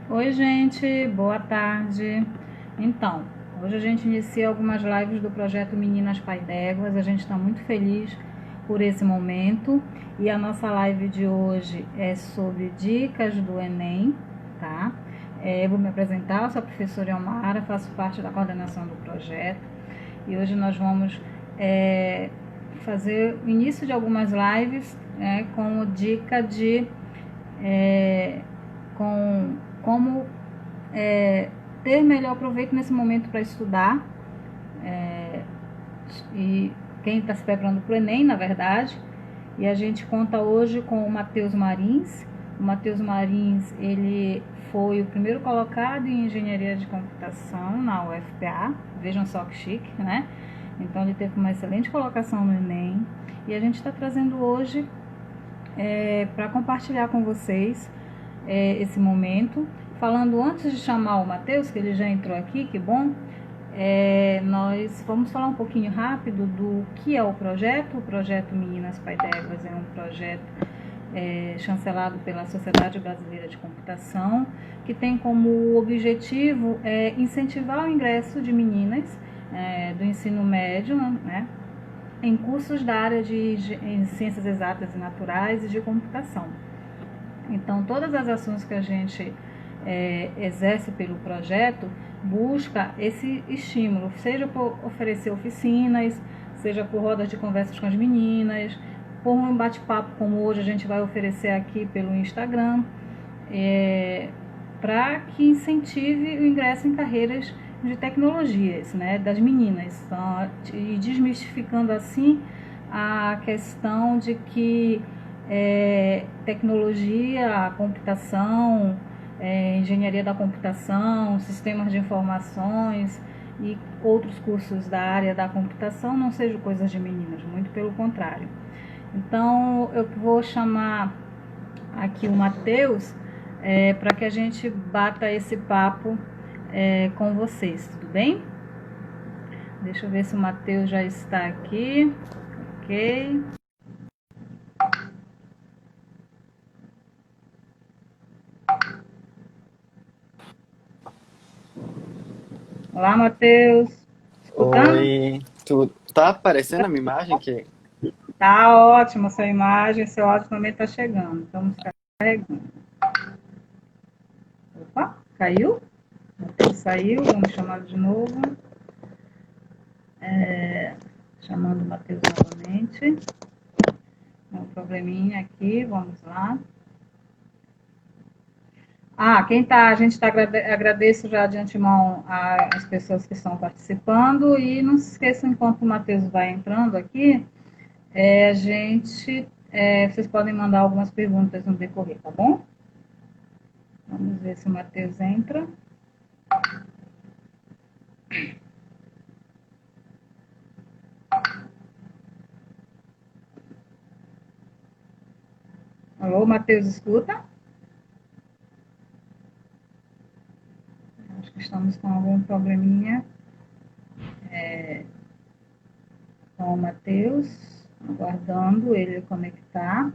Oi, gente, boa tarde. Então, hoje a gente inicia algumas lives do projeto Meninas Pai d'Éguas. A gente está muito feliz por esse momento e a nossa live de hoje é sobre dicas do Enem, tá? Eu vou me apresentar, eu sou a professora Elmara, faço parte da coordenação do projeto e hoje nós vamos é, fazer o início de algumas lives com dica de é, com como ter melhor proveito nesse momento para estudar. E quem está se preparando para o Enem, na verdade. E a gente conta hoje com o Matheus Marins. O Matheus Marins, ele foi o primeiro colocado em engenharia de computação na UFPA. Vejam só que chique, né? Então ele teve uma excelente colocação no Enem. E a gente está trazendo hoje para compartilhar com vocês esse momento. Falando antes de chamar o Matheus, que ele já entrou aqui, que bom, nós vamos falar um pouquinho rápido do que é o projeto. O projeto Meninas Pai d'Éguas é um projeto chancelado pela Sociedade Brasileira de Computação, que tem como objetivo incentivar o ingresso de meninas do ensino médio, né, em cursos da área de ciências exatas e naturais e de computação. Então, todas as ações que a gente exerce pelo projeto busca esse estímulo, seja por oferecer oficinas, seja por rodas de conversas com as meninas, por um bate-papo como hoje a gente vai oferecer aqui pelo Instagram, para que incentive o ingresso em carreiras de tecnologias, né, das meninas, e desmistificando assim a questão de que tecnologia, computação, engenharia da computação, sistemas de informações e outros cursos da área da computação não sejam coisas de meninas, muito pelo contrário. Então eu vou chamar aqui o Matheus para que a gente bata esse papo com vocês, tudo bem? Deixa eu ver se o Matheus já está aqui. Ok. Olá, Matheus. Escutando? Oi, tu tá aparecendo a minha imagem aqui? Tá ótima essa imagem, seu áudio também está chegando. Estamos carregando. Opa, caiu? Matheus saiu, vamos chamar de novo. Chamando o Matheus novamente. Um probleminha aqui, vamos lá. A gente está agradeço já de antemão as pessoas que estão participando e não se esqueçam, enquanto o Matheus vai entrando aqui, vocês podem mandar algumas perguntas no decorrer, tá bom? Vamos ver se o Matheus entra. Alô, Matheus, escuta? Acho que estamos com algum probleminha com o Matheus, aguardando ele conectar.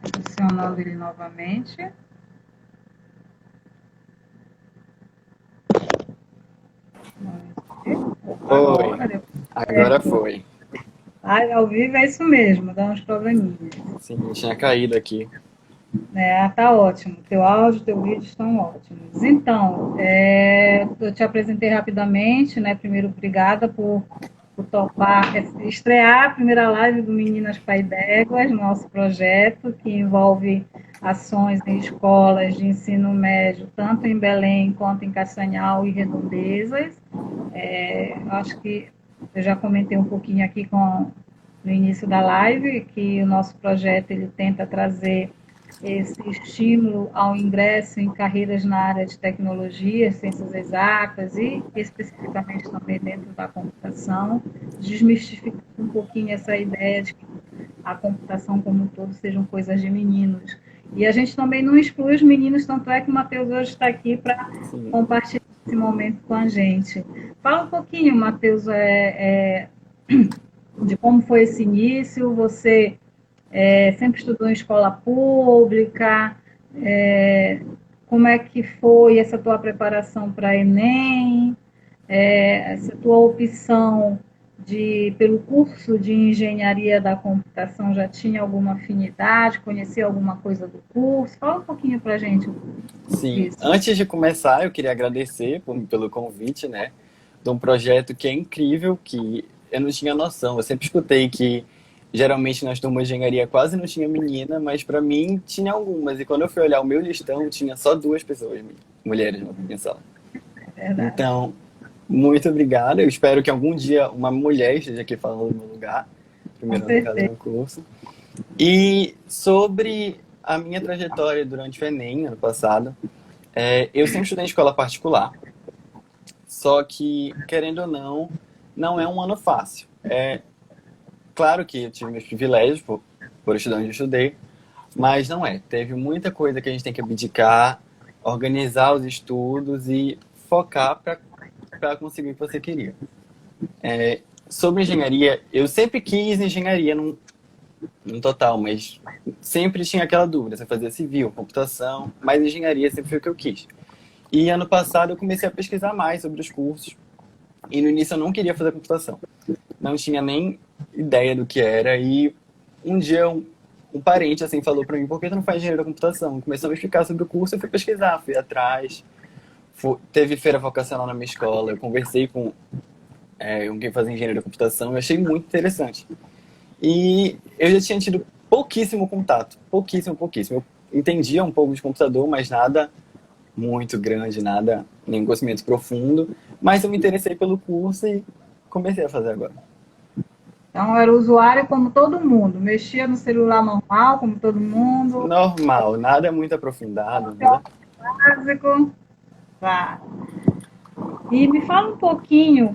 Adicionando ele novamente. Oi, Agora, agora foi. ao vivo é isso mesmo, dá uns probleminhas. Sim, tinha caído aqui. Tá ótimo. Teu áudio, teu vídeo estão ótimos. Então, eu te apresentei rapidamente, né? Primeiro, obrigada por topar estrear a primeira live do Meninas Pai d'Éguas, nosso projeto que envolve ações em escolas de ensino médio, tanto em Belém quanto em Castanhal e Redondezas. Acho que eu já comentei um pouquinho aqui no início da live que o nosso projeto ele tenta trazer esse estímulo ao ingresso em carreiras na área de tecnologia, ciências exatas e especificamente também dentro da computação, desmistificando um pouquinho essa ideia de que a computação como um todo sejam coisas de meninos. E a gente também não exclui os meninos, tanto é que o Matheus hoje está aqui para Sim. compartilhar esse momento com a gente. Fala um pouquinho, Matheus, de como foi esse início. Você sempre estudou em escola pública? É, como é que foi essa tua preparação para Enem? Essa tua opção pelo curso de engenharia da computação já tinha alguma afinidade? Conhecia alguma coisa do curso? Fala um pouquinho para a gente Sim, disso. antes de começar, eu queria agradecer pelo convite, né? De um projeto que é incrível, que eu não tinha noção. Eu sempre escutei que geralmente nas turmas de engenharia quase não tinha menina, mas para mim tinha algumas. E quando eu fui olhar o meu listão, tinha só duas pessoas, mulheres na minha sala. É verdade. Então, muito obrigado. Eu espero que algum dia uma mulher esteja aqui falando no meu lugar, Com primeiro ano cada certeza. no curso. E sobre a minha trajetória durante o Enem, ano passado, eu sempre estudei em escola particular, só que, querendo ou não, não é um ano fácil. É claro que eu tive meus privilégios por estudar onde eu estudei, mas não é. Teve muita coisa que a gente tem que abdicar, organizar os estudos e focar para conseguir o que você queria. Sobre engenharia, eu sempre quis engenharia no total, mas sempre tinha aquela dúvida, se eu fazia civil, computação, mas engenharia sempre foi o que eu quis. E ano passado eu comecei a pesquisar mais sobre os cursos, e no início eu não queria fazer computação. Não tinha nem ideia do que era, e um dia um parente assim falou para mim, por que tu não faz engenharia da computação? Começou a me explicar sobre o curso, eu fui pesquisar, fui atrás, teve feira vocacional na minha escola, eu conversei com quem fazia engenharia da computação, eu achei muito interessante. E eu já tinha tido pouquíssimo contato, pouquíssimo, pouquíssimo. Eu entendia um pouco de computador, mas nada muito grande, nada, nenhum conhecimento profundo. Mas eu me interessei pelo curso e comecei a fazer agora. Então, era usuário como todo mundo, mexia no celular normal, como todo mundo, Normal, nada muito aprofundado, teórico nada. básico. Tá. E me fala um pouquinho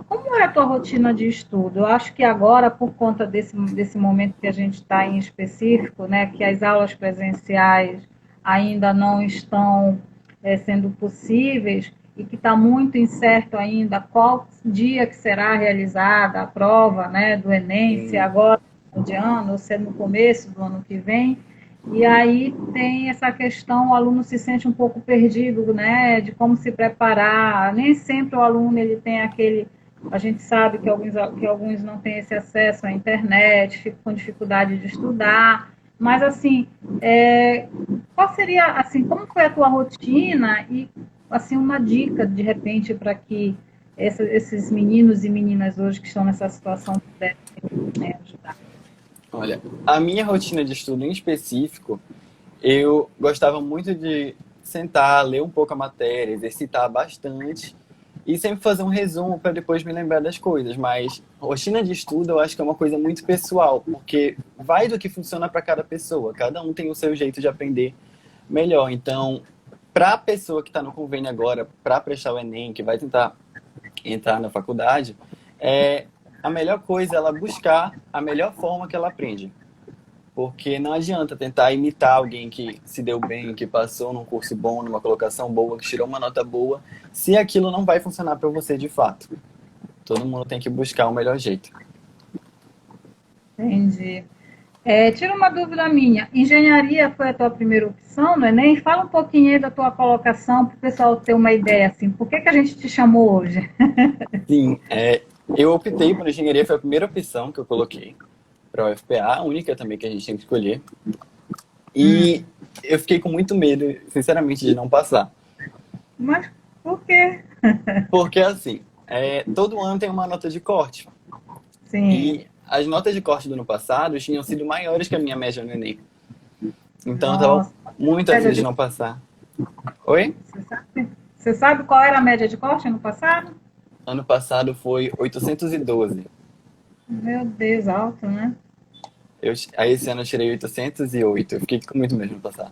como é a tua rotina de estudo. Eu acho que agora, por conta desse momento que a gente está em específico, né, que as aulas presenciais ainda não estão sendo possíveis e que está muito incerto ainda qual dia que será realizada a prova, né, do Enem, se é Sim, agora no de ano ou se é no começo do ano que vem. E aí tem essa questão, o aluno se sente um pouco perdido, né, de como se preparar. Nem sempre o aluno ele tem a gente sabe que alguns não têm esse acesso à internet, ficam com dificuldade de estudar. Mas assim, qual seria assim, como foi a tua rotina e assim uma dica de repente para que esses meninos e meninas hoje que estão nessa situação pudessem, né, ajudar? olha, a minha rotina de estudo em específico, eu gostava muito de sentar, ler um pouco a matéria, exercitar bastante e sempre fazer um resumo para depois me lembrar das coisas. Mas rotina de estudo eu acho que é uma coisa muito pessoal, porque vai do que funciona para cada pessoa. Cada um tem o seu jeito de aprender melhor. Então, para a pessoa que está no convênio agora, para prestar o Enem, que vai tentar entrar na faculdade, a melhor coisa é ela buscar a melhor forma que ela aprende. Porque não adianta tentar imitar alguém que se deu bem, que passou num curso bom, numa colocação boa, que tirou uma nota boa, se aquilo não vai funcionar para você de fato. Todo mundo tem que buscar o melhor jeito. Entendi. Tira uma dúvida minha. Engenharia foi a tua primeira opção no Enem? Fala um pouquinho aí da tua colocação para o pessoal ter uma ideia, assim. Por que que a gente te chamou hoje? Sim, eu optei por engenharia, foi a primeira opção que eu coloquei para a UFPA, a única também que a gente tem que escolher. E eu fiquei com muito medo, sinceramente, de não passar. Mas por quê? Porque, assim, todo ano tem uma nota de corte. Sim. E as notas de corte do ano passado tinham sido maiores que a minha média no Enem. Então eu tava Nossa. muito Média afim de de... não passar. Oi? Você sabe qual era a média de corte no passado? Ano passado foi 812. Meu Deus, alto, né? Aí esse ano eu tirei 808. Eu fiquei com muito medo de não passar.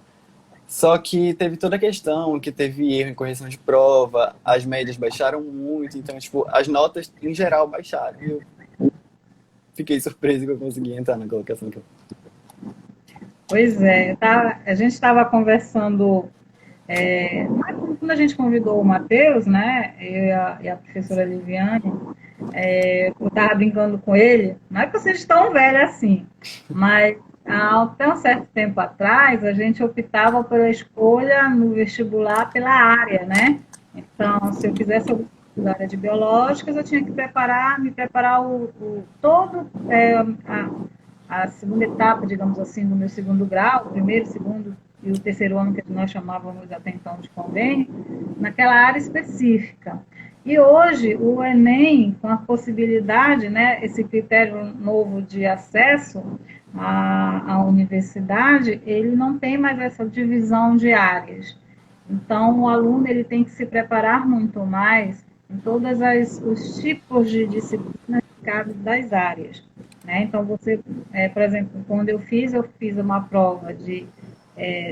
Só que teve toda a questão, que teve erro em correção de prova, as médias baixaram muito, então, tipo, as notas em geral baixaram. E eu fiquei surpreso que eu consegui entrar na colocação que eu... Pois é, a gente estava conversando quando a gente convidou o Matheus, né, eu e a professora Liviane, eu estava brincando com ele, não é que vocês estão velhos assim, mas até um certo tempo atrás, a gente optava pela escolha no vestibular pela área, né? Então, se eu quisesse a área de biológicas, eu tinha que me preparar todo a segunda etapa, digamos assim, do meu segundo grau, o primeiro, segundo e o terceiro ano que nós chamávamos até então de convênio, naquela área específica. E hoje o Enem, com a possibilidade, né, esse critério novo de acesso à universidade, ele não tem mais essa divisão de áreas. Então, o aluno ele tem que se preparar muito mais em todos os tipos de disciplinas das áreas. Né? Então, você, por exemplo, quando eu fiz uma prova de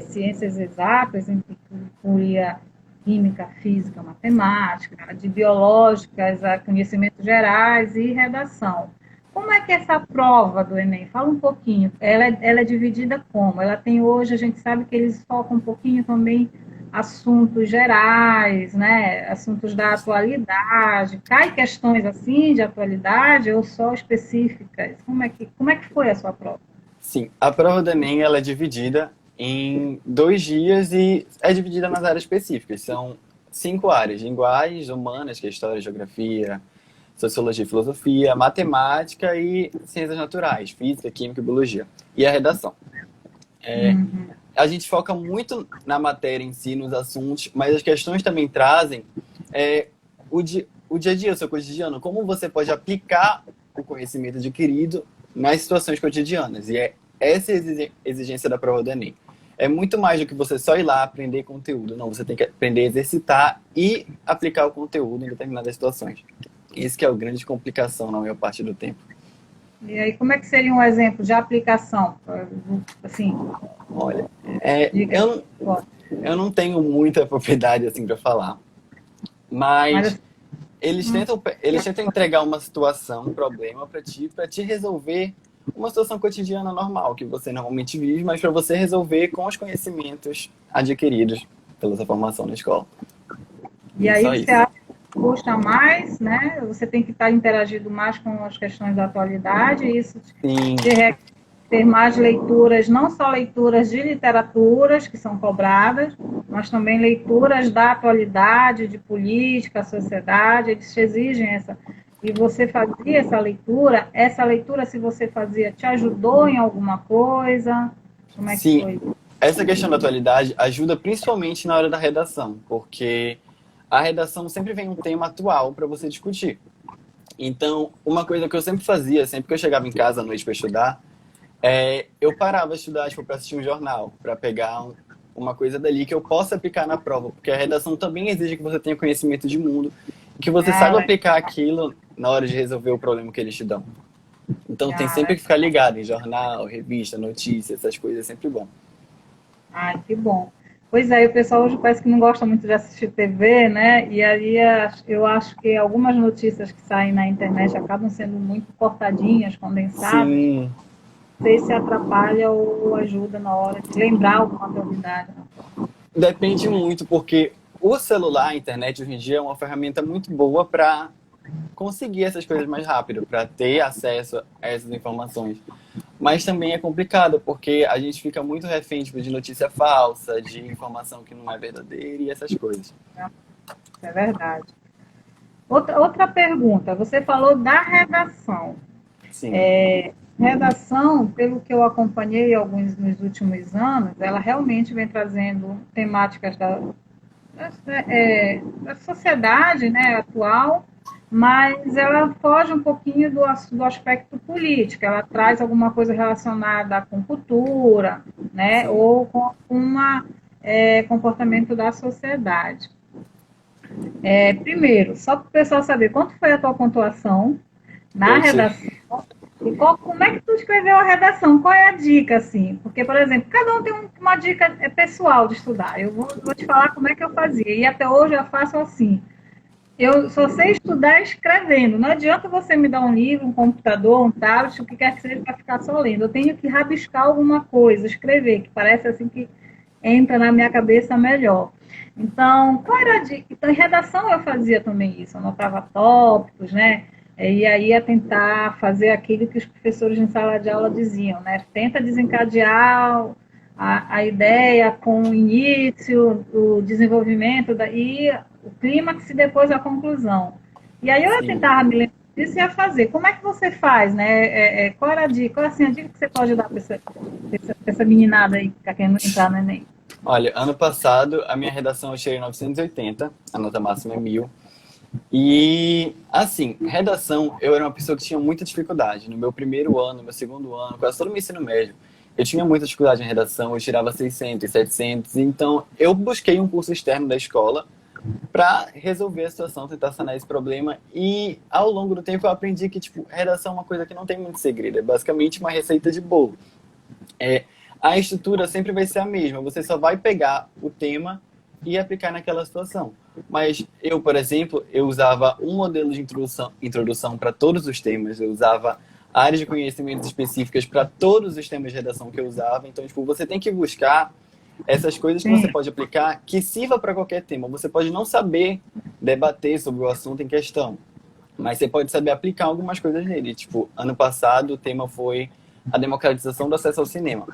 ciências exatas, em que incluía química, física, matemática, de biológicas, a conhecimentos gerais e redação. Como é que é essa prova do Enem? Fala um pouquinho. Ela é dividida como? Ela tem hoje, a gente sabe que eles focam um pouquinho também assuntos gerais, né? Assuntos da atualidade. Cai questões assim de atualidade ou só específicas? Como é que foi a sua prova? Sim, a prova do Enem ela é dividida em 2 dias e é dividida nas áreas específicas. São 5 áreas: linguagens, humanas, que é história, geografia, sociologia e filosofia, matemática e ciências naturais, física, química e biologia. E a redação. A gente foca muito na matéria em si, nos assuntos, mas as questões também trazem o dia a dia, o seu cotidiano, como você pode aplicar o conhecimento adquirido nas situações cotidianas. E é essa exigência da prova do Enem. É muito mais do que você só ir lá aprender conteúdo. Não, você tem que aprender a exercitar e aplicar o conteúdo em determinadas situações. Isso que é a grande complicação na maior parte do tempo. E aí, como é que seria um exemplo de aplicação? Assim, olha, eu não tenho muita propriedade assim para falar, mas eles tentam entregar uma situação, um problema para te resolver uma situação cotidiana normal que você normalmente vive, mas para você resolver com os conhecimentos adquiridos pela sua formação na escola. E aí você acha que custa mais, né? Você tem que estar interagindo mais com as questões da atualidade, e isso te requer ter mais leituras, não só leituras de literaturas que são cobradas, mas também leituras da atualidade, de política, sociedade, eles te exigem essa. E você fazia essa leitura, se você fazia, te ajudou em alguma coisa? Como é que foi? Essa questão da atualidade ajuda principalmente na hora da redação, porque a redação sempre vem um tema atual para você discutir. Então, uma coisa que eu sempre fazia, sempre que eu chegava em casa à noite para estudar, eu parava de estudar para assistir um jornal, para pegar uma coisa dali que eu possa aplicar na prova, porque a redação também exige que você tenha conhecimento de mundo, que você saiba aplicar aquilo na hora de resolver o problema que eles te dão. Então tem sempre que ficar ligado em jornal, revista, notícia, essas coisas, é sempre bom. Ai, que bom. Pois é, o pessoal hoje parece que não gosta muito de assistir TV, né? E aí eu acho que algumas notícias que saem na internet acabam sendo muito cortadinhas, condensadas. Sim. Não sei se atrapalha ou ajuda na hora de lembrar alguma novidade. Depende muito, porque o celular, a internet, hoje em dia é uma ferramenta muito boa para conseguir essas coisas mais rápido, para ter acesso a essas informações. Mas também é complicado, porque a gente fica muito refém de notícia falsa, de informação que não é verdadeira e essas coisas. É verdade. Outra pergunta, você falou da redação. Sim. Redação, pelo que eu acompanhei nos últimos anos, ela realmente vem trazendo temáticas da sociedade, né, atual, mas ela foge um pouquinho do aspecto político, ela traz alguma coisa relacionada com cultura, né, Sim. ou com comportamento da sociedade. Primeiro, só para o pessoal saber, quanto foi a tua pontuação na redação? E como é que tu escreveu a redação? Qual é a dica, assim? Porque, por exemplo, cada um tem uma dica pessoal de estudar. Eu vou te falar como é que eu fazia. E até hoje eu faço assim. Eu só sei estudar escrevendo. Não adianta você me dar um livro, um computador, um tablet, o que quer que seja, para ficar só lendo. Eu tenho que rabiscar alguma coisa, escrever, que parece assim que entra na minha cabeça melhor. Então, qual era a dica? Então, em redação eu fazia também isso, anotava tópicos, né? E aí ia tentar fazer aquilo que os professores em sala de aula diziam, né? Tenta desencadear a ideia com o início, o desenvolvimento, e o clímax e depois a conclusão. E aí eu ia Sim. tentar me lembrar disso e ia fazer. Como é que você faz, né? Qual era a dica? Qual assim, a dica que você pode dar para essa meninada aí que está querendo entrar no Enem? Olha, ano passado a minha redação eu tirei 980, a nota máxima é 1000. E, assim, redação, eu era uma pessoa que tinha muita dificuldade. No meu primeiro ano, no meu segundo ano, quase todo o meu ensino médio, eu tinha muita dificuldade em redação, eu tirava 600, 700. Então, eu busquei um curso externo da escola para resolver a situação, tentar sanar esse problema. E, ao longo do tempo, eu aprendi que, tipo, redação é uma coisa que não tem muito segredo. É basicamente uma receita de bolo. A estrutura sempre vai ser a mesma. Você só vai pegar o tema e aplicar naquela situação. Mas eu, por exemplo, eu usava um modelo de introdução para todos os temas. Eu usava áreas de conhecimentos específicas para todos os temas de redação que eu usava. Então, tipo, você tem que buscar essas coisas que você Sim. pode aplicar que sirva para qualquer tema. Você pode não saber debater sobre o assunto em questão, mas você pode saber aplicar algumas coisas nele. Tipo, ano passado o tema foi a democratização do acesso ao cinema.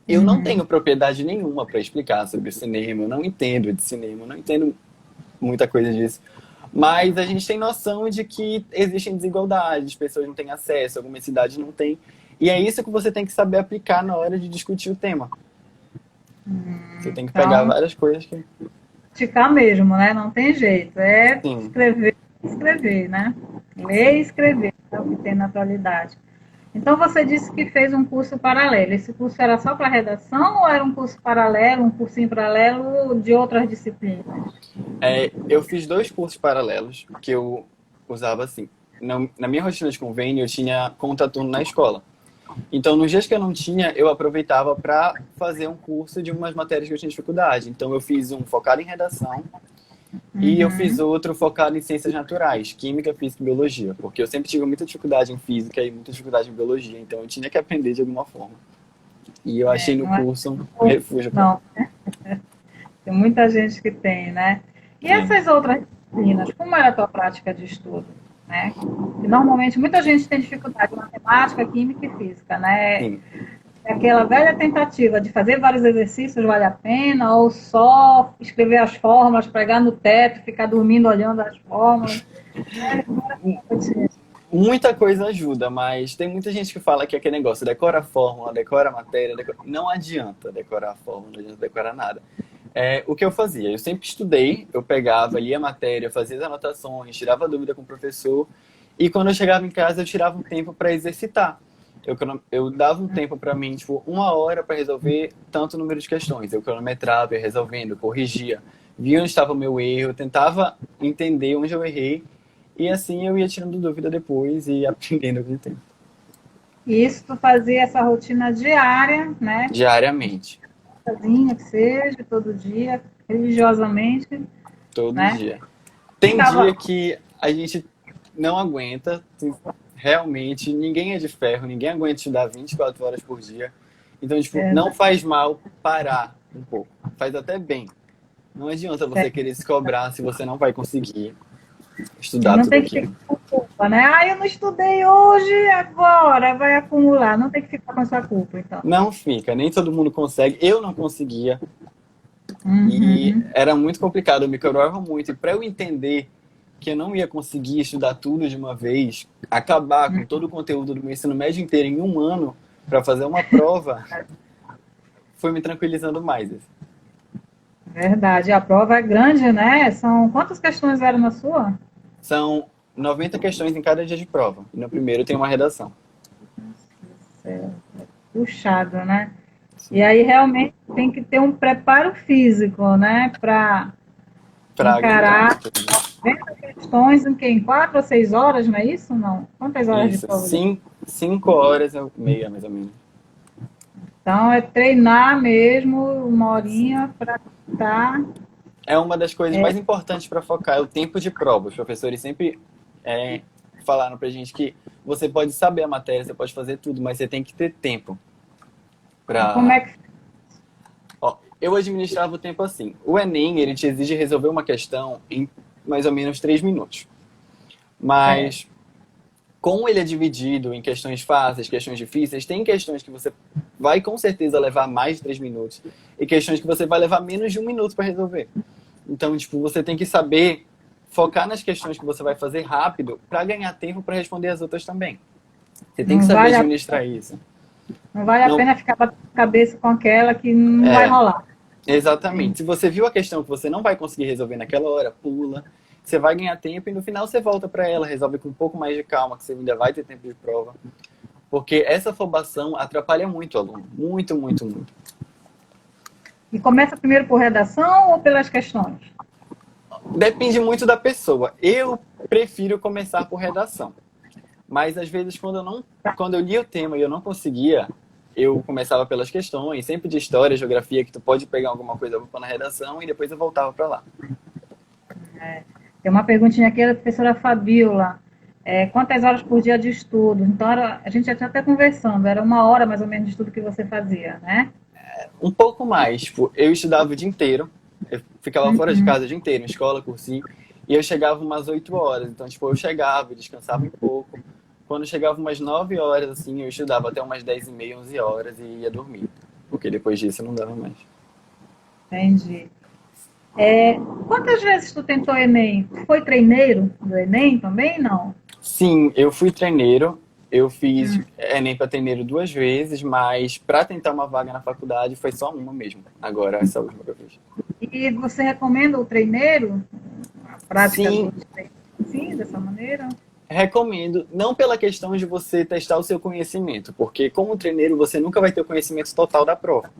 Eu não Uhum. tenho propriedade nenhuma para explicar sobre o cinema, eu não entendo de cinema, eu não entendo muita coisa disso. Mas a gente tem noção de que existem desigualdades, pessoas não têm acesso, algumas cidades não têm. E é isso que você tem que saber aplicar na hora de discutir o tema. Você tem que pegar Então, várias coisas que. praticar mesmo, né? Não tem jeito. É Sim. escrever, escrever, né? Ler e escrever, é o que tem na atualidade. Então, você disse que fez um curso paralelo. Esse curso era só para redação ou era um curso paralelo, um cursinho paralelo de outras disciplinas? Eu fiz dois cursos paralelos que eu usava assim. Na minha rotina de convênio, eu tinha contraturno na escola. Então, nos dias que eu não tinha, eu aproveitava para fazer um curso de umas matérias que eu tinha dificuldade. Então, eu fiz um focado em redação e eu fiz Uhum. outro focado em ciências naturais, química, física e biologia, porque eu sempre tive muita dificuldade em física e muita dificuldade em biologia, então eu tinha que aprender de alguma forma. E eu achei no Não é curso um refúgio para mim. não. Tem muita gente que tem, né? E Sim, essas outras disciplinas, como era a tua prática de estudo? Né? E normalmente muita gente tem dificuldade em matemática, química e física, né? sim. É aquela velha tentativa de fazer vários exercícios vale a pena, ou só escrever as fórmulas, pregar no teto, ficar dormindo olhando as fórmulas. Muita coisa ajuda, mas tem muita gente que fala que é aquele negócio, decora a fórmula, decora a matéria, não adianta decorar a fórmula, não adianta decorar nada. O que eu fazia? Eu sempre estudei, eu pegava, lia a matéria, fazia as anotações, tirava dúvida com o professor, e quando eu chegava em casa eu tirava um tempo para exercitar. Eu dava um tempo para mim, tipo, uma hora para resolver tanto número de questões. Eu cronometrava, ia resolvendo, corrigia, via onde estava o meu erro, eu tentava entender onde eu errei, e assim eu ia tirando dúvida depois e aprendendo com o tempo. E isso tu fazia essa rotina diária, né? Diariamente, Sozinha que seja, todo dia, religiosamente, todo né? dia. Tem dia Ficava, que a gente não aguenta, realmente, ninguém é de ferro, ninguém aguenta estudar 24 horas por dia. Então, tipo, é, não faz mal parar um pouco. Faz até bem. Não adianta você querer se cobrar se você não vai conseguir e estudar não tudo tem que ficar aquilo. com culpa, né? Ah, eu não estudei hoje, agora vai acumular. Não tem que ficar com essa culpa, então. Não fica, nem todo mundo consegue. Eu não conseguia. E Uhum. era muito complicado, eu me cobrava muito. E para eu entender que eu não ia conseguir estudar tudo de uma vez, acabar com todo o conteúdo do meu ensino médio inteiro em um ano para fazer uma prova, foi me tranquilizando mais. Verdade. A prova é grande, né? São quantas questões eram na sua? São 90 questões em cada dia de prova. E no primeiro tem uma redação. É puxado, né? E Sim. aí realmente tem que ter um preparo físico, né? Para Para aguentar. encarar 90 questões em que? Em 4 ou 6 horas, não é isso? Não. Quantas horas de Isso, prova deu? 5 horas e meia, mais ou menos. Então é treinar mesmo uma horinha para estar. É uma das coisas mais importantes para focar, é o tempo de prova. Os professores sempre é, falaram pra gente que você pode saber a matéria, você pode fazer tudo, mas você tem que ter tempo Como é para. que eu administrava o tempo assim. O Enem, ele te exige resolver uma questão em mais ou menos 3 minutos. É. Mas, como ele é dividido em questões fáceis, questões difíceis, tem questões que você vai com certeza levar mais de 3 minutos e questões que você vai levar menos de 1 minuto para resolver. Então, tipo, você tem que saber focar nas questões que você vai fazer rápido para ganhar tempo para responder as outras também. Você tem que Não saber vale a, administrar isso. não vale a Não, pena ficar batendo cabeça com aquela que não vai é, rolar. exatamente. Se você viu a questão que você não vai conseguir resolver naquela hora, pula. Você vai ganhar tempo e no final você volta para ela, resolve com um pouco mais de calma, que você ainda vai ter tempo de prova. Porque essa afobação atrapalha muito o aluno. Muito, muito, muito. E começa primeiro por redação ou pelas questões? Depende muito da pessoa. Eu prefiro começar por redação. Mas às vezes quando eu li o tema e eu não conseguia, eu começava pelas questões, sempre de história, geografia, que tu pode pegar alguma coisa pra pôr na redação e depois eu voltava para lá. Tem uma perguntinha aqui da professora Fabiola. Quantas horas por dia de estudo? Então, a gente já tinha até conversando, era 1 hora mais ou menos de estudo que você fazia, né? Um pouco mais, tipo, eu estudava o dia inteiro, eu ficava fora de Uhum. casa o dia inteiro, em escola, cursinho, e eu chegava umas 8 horas. Então, tipo, eu chegava, descansava um pouco. Quando chegava umas 9 horas, assim, eu estudava até umas 10h30, 11 horas e ia dormir. Porque depois disso não dava mais. Entendi. Quantas vezes tu tentou Enem? Tu foi treineiro do Enem também? Não. Sim, eu fui treineiro, eu fiz Enem para treineiro 2 vezes, mas para tentar uma vaga na faculdade foi só uma mesmo. Agora, essa última que eu fiz. E você recomenda o treineiro? A prática Sim, do treino? Sim, dessa maneira? recomendo, não pela questão de você testar o seu conhecimento, porque como treineiro você nunca vai ter o conhecimento total da prova.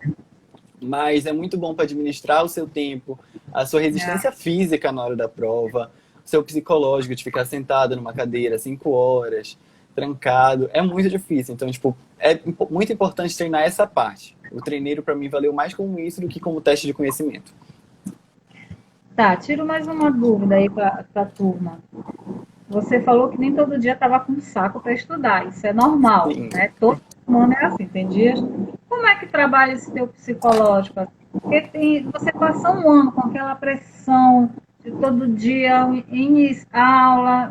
Mas é muito bom para administrar o seu tempo, a sua É. resistência física na hora da prova, o seu psicológico de ficar sentado numa cadeira 5 horas, trancado, é muito difícil. Então, tipo, é muito importante treinar essa parte. O treineiro, para mim, valeu mais como isso do que como teste de conhecimento. Tá, tiro mais uma dúvida aí para a turma. Você falou que nem todo dia estava com saco para estudar, isso é normal, Sim, né? Todo mundo é assim, tem dias. Como é que trabalha esse teu psicológico? Assim? Porque você passa um ano com aquela pressão de todo dia em aula,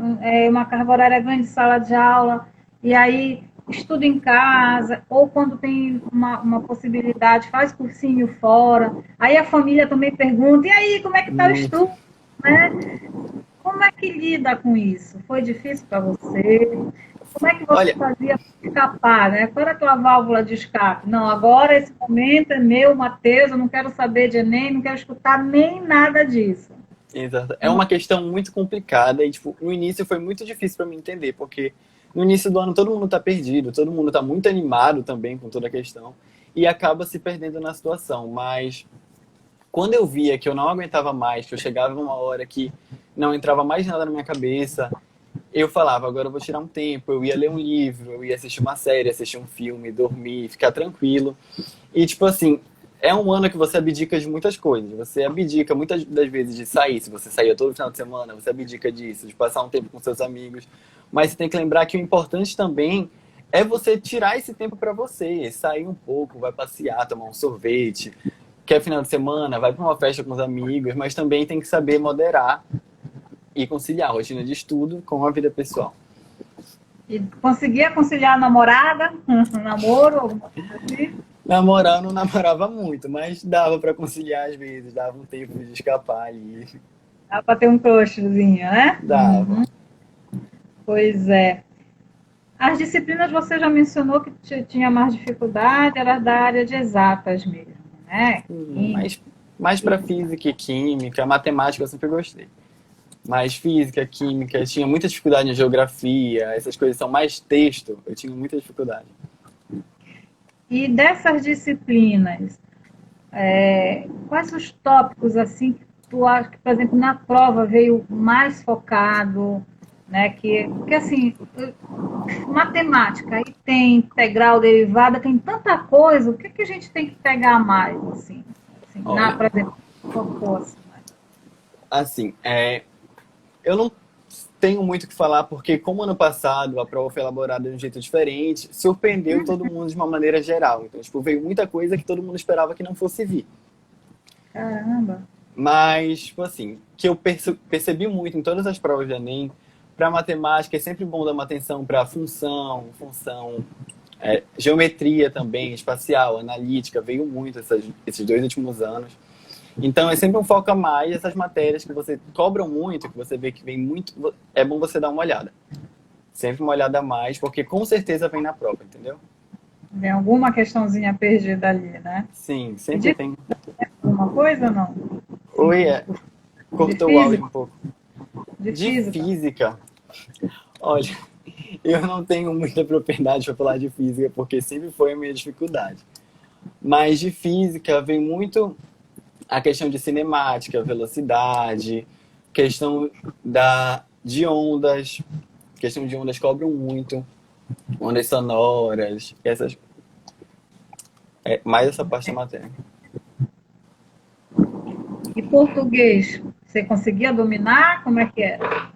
uma carga horária grande de sala de aula, e aí estuda em casa, ou quando tem uma possibilidade, faz cursinho fora. Aí a família também pergunta, e aí, como é que está o muito. estudo? Né? Como é que lida com isso? Foi difícil para você? Como é que você Olha, fazia para escapar, né? Qual era a tua válvula de escape? Não, agora esse momento é meu, Matheus, eu não quero saber de Enem, não quero escutar nem nada disso. exato. É uma questão muito complicada e, tipo, no início foi muito difícil para mim entender, porque no início do ano todo mundo tá perdido, todo mundo tá muito animado também com toda a questão e acaba se perdendo na situação. Mas quando eu via que eu não aguentava mais, que eu chegava uma hora que não entrava mais nada na minha cabeça, eu falava, agora eu vou tirar um tempo, eu ia ler um livro, eu ia assistir uma série, assistir um filme, dormir, ficar tranquilo. E, tipo assim, é um ano que você abdica de muitas coisas. Você abdica muitas das vezes de sair. Se você saía todo final de semana, você abdica disso, de passar um tempo com seus amigos. Mas você tem que lembrar que o importante também é você tirar esse tempo para você, sair um pouco, vai passear, tomar um sorvete. Quer final de semana, vai para uma festa com os amigos, mas também tem que saber moderar e conciliar a rotina de estudo com a vida pessoal. E conseguia conciliar a namorada, namoro, alguma coisa assim? Namorar eu não namorava muito, mas dava para conciliar às vezes, dava um tempo de escapar ali. Dá para ter um crushzinho, né? Dava. Pois é. As disciplinas você já mencionou que tinha mais dificuldade, era da área de exatas mesmo, né? Química. Mais para física e química, matemática eu sempre gostei. Mas física, química, eu tinha muita dificuldade em geografia, essas coisas são mais texto, eu tinha muita dificuldade. E dessas disciplinas, quais os tópicos assim que tu acha que, por exemplo, na prova veio mais focado, né? Porque assim, matemática, aí tem integral, derivada, tem tanta coisa, o que, que a gente tem que pegar mais, assim Olha, por exemplo, propósito, né? assim, eu não tenho muito o que falar, porque como ano passado a prova foi elaborada de um jeito diferente, surpreendeu todo mundo de uma maneira geral. Então, tipo, veio muita coisa que todo mundo esperava que não fosse vir. Caramba. Mas, tipo assim, que eu percebi muito em todas as provas do Enem, para matemática é sempre bom dar uma atenção para função, geometria também, espacial, analítica, veio muito esses 2 últimos anos. Então é sempre um foco a mais essas matérias que você cobram muito, que você vê que vem muito, é bom você dar uma olhada. Sempre uma olhada a mais, porque com certeza vem na prova, entendeu? Tem alguma questãozinha perdida ali, né? Sim, E sempre de tem. alguma coisa, não? Oi, Sim. De cortou o áudio física? um pouco. De De física. física, olha, eu não tenho muita propriedade para falar de física, porque sempre foi a minha dificuldade. Mas de física vem muito a questão de cinemática, velocidade, questão de ondas. Questão de ondas cobram muito, ondas sonoras, mais essa parte da matéria. E português? Você conseguia dominar? Como é que era?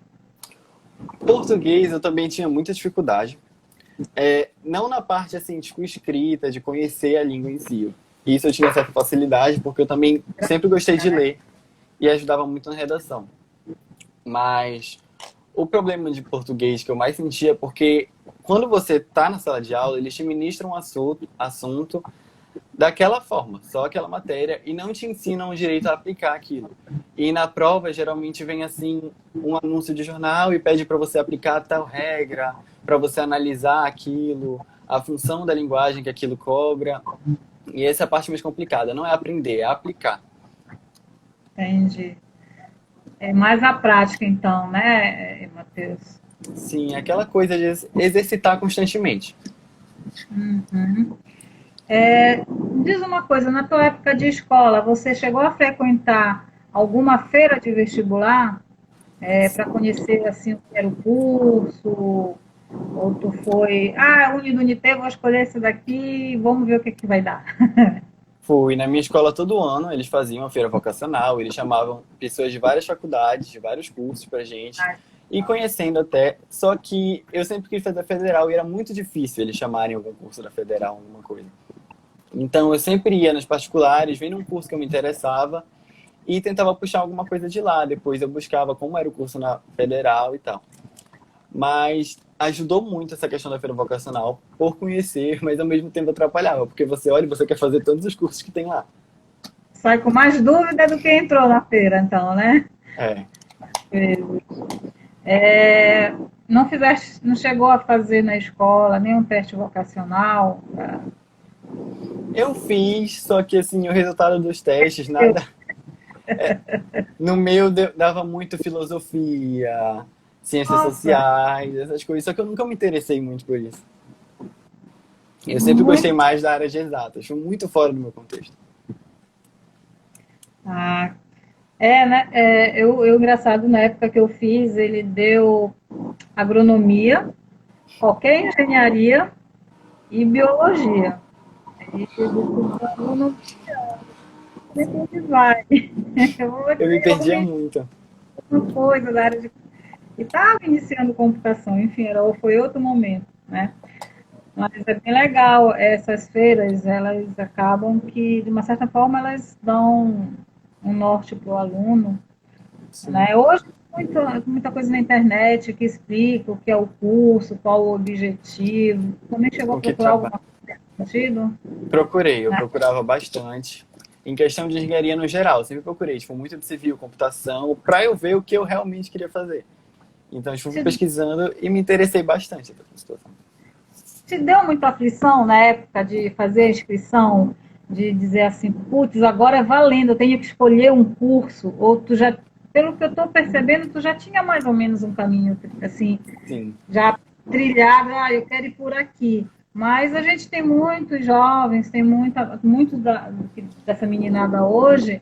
Português eu também tinha muita dificuldade. Não na parte assim, tipo, escrita, de conhecer a língua em si. Isso eu tinha certa facilidade, porque eu também sempre gostei de ler e ajudava muito na redação. Mas o problema de português que eu mais sentia é porque quando você está na sala de aula, eles te ministram um assunto daquela forma, só aquela matéria, e não te ensinam o direito a aplicar aquilo. E na prova, geralmente vem assim um anúncio de jornal e pede para você aplicar tal regra, para você analisar aquilo, a função da linguagem que aquilo cobra. E essa é a parte mais complicada, não é aprender, é aplicar. Entendi. É mais a prática, então, né, Matheus? Sim, aquela coisa de exercitar constantemente. Uhum. Diz uma coisa, na tua época de escola, você chegou a frequentar alguma feira de vestibular para conhecer assim o que era o curso? Ou tu foi, Unidunité, vou escolher esse daqui, vamos ver o que que vai dar. Fui na minha escola todo ano, eles faziam a feira vocacional, eles chamavam pessoas de várias faculdades, de vários cursos pra gente, e conhecendo até, só que eu sempre quis fazer a federal e era muito difícil eles chamarem algum curso da federal, alguma coisa. Então eu sempre ia nas particulares, vendo um curso que eu me interessava e tentava puxar alguma coisa de lá, depois eu buscava como era o curso na federal e tal. Mas ajudou muito essa questão da feira vocacional por conhecer, mas ao mesmo tempo atrapalhava, porque você olha e você quer fazer todos os cursos que tem lá. Sai com mais dúvida do que entrou na feira, então, né? É. É, não fizeste, não chegou a fazer na escola nenhum teste vocacional? Eu fiz, só que assim, o resultado dos testes, Eu, nada. No meu dava muito filosofia, ciências nossa, sociais, essas coisas, só que eu nunca me interessei muito por isso. Eu sempre gostei muito. mais da área de exatas, foi muito fora do meu contexto. Ah, né? Engraçado, na época que eu fiz, ele deu agronomia, qualquer engenharia e biologia. E eu disse, não, não sei pra onde vai. Eu vou Eu me ter perdia muito. alguma coisa da área de. E estava iniciando computação, enfim, foi outro momento, né? Mas é bem legal, essas feiras, elas acabam que, de uma certa forma, elas dão um norte para o aluno, Sim. né? Hoje, muita coisa na internet que explica o que é o curso, qual o objetivo. Também chegou a Com que procurar trabalho? alguma coisa nesse sentido? Procurei, eu Né? procurava bastante. Em questão de engenharia no geral, eu sempre procurei, tipo, muito de civil, computação, para eu ver o que eu realmente queria fazer. Então, eu fui Te, pesquisando e me interessei bastante pela situação. te deu muita aflição na época de fazer a inscrição, de dizer assim, putz, agora é valendo, eu tenho que escolher um curso, ou tu já, pelo que eu estou percebendo, tu já tinha mais ou menos um caminho, assim, Sim, já trilhado, eu quero ir por aqui. Mas a gente tem muitos jovens, tem muito dessa meninada hoje,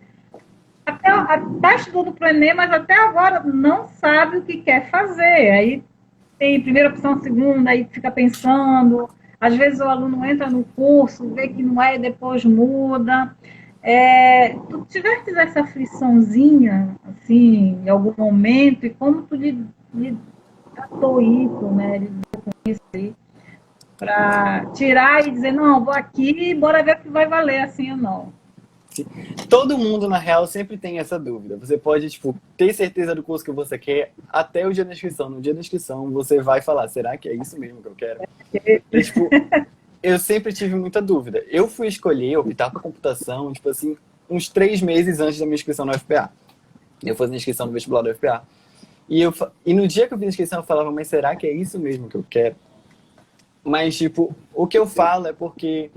até estudou para o Enem, mas até agora não sabe o que quer fazer. Aí tem primeira opção, segunda, aí fica pensando. Às vezes o aluno entra no curso, vê que não é e depois muda. Tu tiveste essa afliçãozinha, assim, em algum momento, e como tu lhe tratou isso, né? Para tirar e dizer, não, vou aqui, bora ver o que vai valer, assim ou não. Todo mundo, na real, sempre tem essa dúvida. Você pode, tipo, ter certeza do curso que você quer até o dia da inscrição. No dia da inscrição, você vai falar, será que é isso mesmo que eu quero? E, tipo, eu sempre tive muita dúvida. Eu fui escolher, optar por computação, tipo assim, uns 3 meses antes da minha inscrição no FPA. Eu fazia a inscrição no vestibular do FPA. E no dia que eu fiz a inscrição, eu falava, mas será que é isso mesmo que eu quero? Mas, tipo, o que eu falo é porque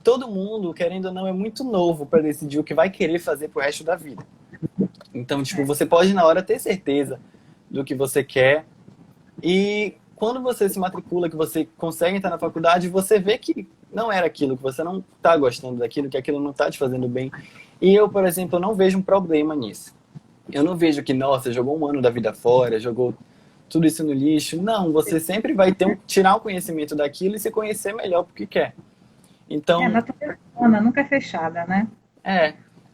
todo mundo, querendo ou não, é muito novo para decidir o que vai querer fazer pro resto da vida. Então, tipo, você pode na hora ter certeza do que você quer e quando você se matricula, que você consegue entrar na faculdade, você vê que não era aquilo, que você não está gostando daquilo, que aquilo não está te fazendo bem. E eu, por exemplo, não vejo um problema nisso. Eu não vejo que, nossa, jogou um ano da vida fora, jogou tudo isso no lixo. Não, você sempre vai tirar o conhecimento daquilo e se conhecer melhor porque quer. Então, A natureza humana nunca é fechada, né? é,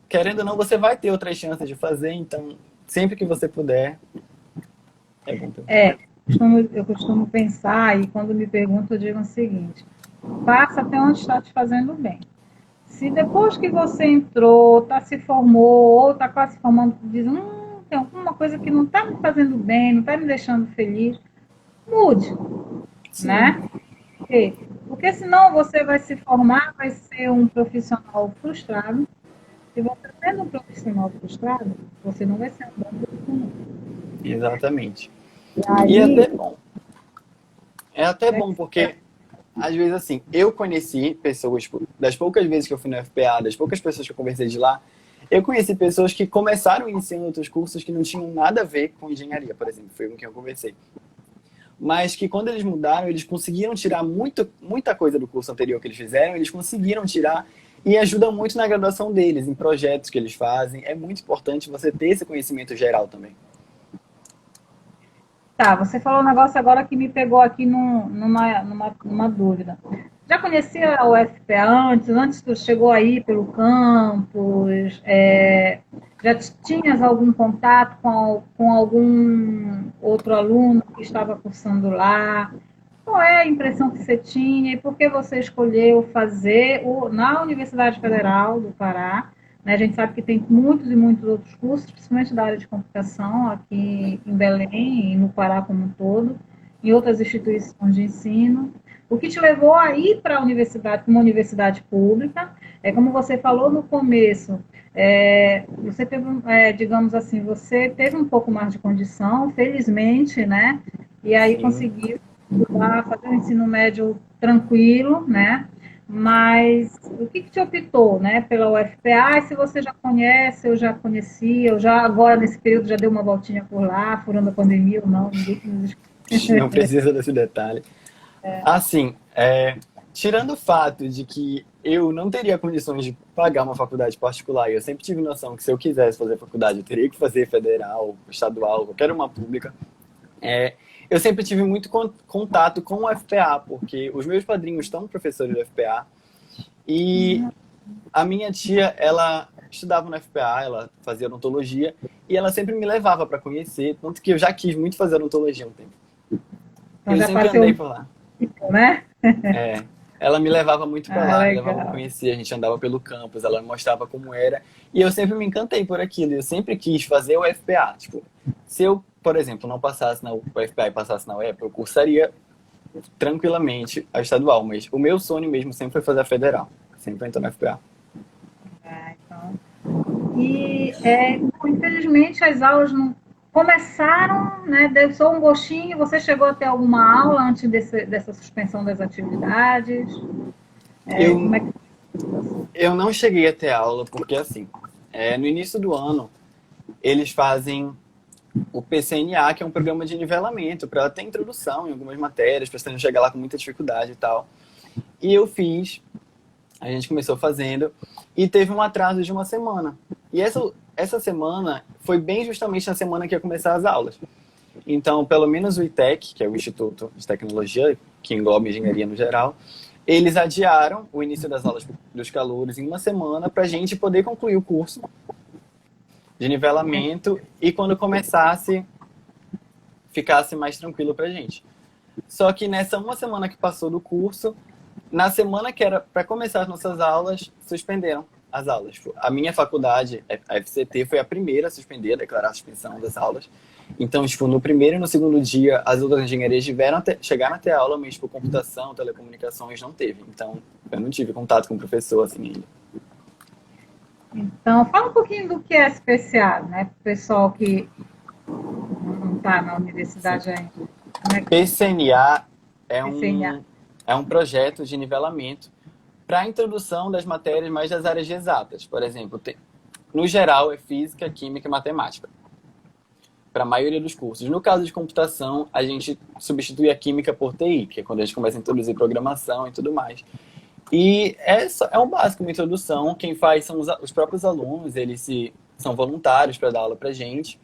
querendo ou não, você vai ter outras chances de fazer, então, sempre que você puder, é bom também. Eu costumo pensar, e quando me perguntam, eu digo o seguinte: faça até onde está te fazendo bem. Se depois que você entrou, tá se formou, ou está quase se formando, diz, tem alguma coisa que não está me fazendo bem, não está me deixando feliz, mude, né? Porque senão você vai se formar, vai ser um profissional frustrado. Se você sendo um profissional frustrado, você não vai ser um bom profissional. Exatamente. E E é aí, até bom. É até bom, porque, às vezes, assim, eu conheci pessoas, tipo, das poucas vezes que eu fui no FPA, das poucas pessoas que eu conversei de lá, eu conheci pessoas que começaram iniciando outros cursos que não tinham nada a ver com engenharia, por exemplo, foi com quem eu conversei. Mas que quando eles mudaram, eles conseguiram tirar muita coisa do curso anterior que eles fizeram, eles conseguiram tirar e ajuda muito na graduação deles, em projetos que eles fazem. É muito importante você ter esse conhecimento geral também. tá, você falou um negócio agora que me pegou aqui numa dúvida. Já conhecia a UFPA antes? Antes tu chegou aí pelo campus? Já tinhas algum contato com algum outro aluno que estava cursando lá? Qual é a impressão que você tinha e por que você escolheu fazer na Universidade Federal do Pará? Né? A gente sabe que tem muitos e muitos outros cursos, principalmente da área de computação, aqui em Belém e no Pará como um todo, em outras instituições de ensino. O que te levou a ir para a universidade, uma universidade pública, como você falou no começo, você teve, digamos assim, você teve um pouco mais de condição, felizmente, né? E aí Sim. conseguiu estudar, fazer um ensino médio tranquilo, né? Mas o que te optou, né, pela UFPA? E se você já conhece, eu já conhecia, eu já agora nesse período já dei uma voltinha por lá, furando a pandemia ou não, ninguém que nos Não precisa desse detalhe. Assim, tirando o fato de que eu não teria condições de pagar uma faculdade particular, eu sempre tive noção que se eu quisesse fazer faculdade, eu teria que fazer federal, estadual, qualquer uma pública. Eu sempre tive muito contato com o FPA, porque os meus padrinhos estão professores do FPA e a minha tia, ela estudava no FPA, ela fazia odontologia e ela sempre me levava para conhecer, tanto que eu já quis muito fazer odontologia um tempo. então Eu já sempre passou andei um por lá. tempo, né? Ela me levava muito para lá, me levava para Legal. conhecer, a gente andava pelo campus, ela me mostrava como era, e eu sempre me encantei por aquilo, eu sempre quis fazer o FPA, tipo, se eu, por exemplo, não passasse na UFPA e passasse na UEPA, eu cursaria tranquilamente a estadual, mas o meu sonho mesmo sempre foi fazer a federal, sempre entrar na FPA. Então, e, infelizmente, as aulas não começaram, né? Deu só um gostinho. Você chegou a ter alguma aula antes dessa suspensão das atividades? Eu, Como é que eu não cheguei a ter aula, porque assim, no início do ano, eles fazem o PCNA, que é um programa de nivelamento, para ter introdução em algumas matérias, para você não chegar lá com muita dificuldade e tal. E eu fiz, a gente começou fazendo, e teve um atraso de uma semana. E essa semana foi bem justamente na semana que ia começar as aulas. Então, pelo menos o ITEC, que é o Instituto de Tecnologia, que engloba engenharia no geral, eles adiaram o início das aulas dos calouros em uma semana para a gente poder concluir o curso de nivelamento e quando começasse, ficasse mais tranquilo para a gente. Só que nessa uma semana que passou do curso, na semana que era para começar as nossas aulas, suspenderam. as aulas. Tipo, a minha faculdade, a FCT, foi a primeira a suspender, a declarar a suspensão das aulas. Então, tipo, no primeiro e no segundo dia, as outras engenharias chegaram até a aula, mas, tipo, computação, telecomunicações, não teve. Então, eu não tive contato com o professor, assim, ainda. Então, fala um pouquinho do que é SPCA, né? Para o pessoal que não está na Sim. universidade ainda. Como é que PCNA é é CNA? é um projeto de nivelamento para a introdução das matérias mais das áreas de exatas. Por exemplo, no geral é física, química e matemática, para a maioria dos cursos. No caso de computação, a gente substitui a química por TI, que é quando a gente começa a introduzir programação e tudo mais. E é um básico, uma introdução. Quem faz são os próprios alunos, são voluntários para dar aula para a gente.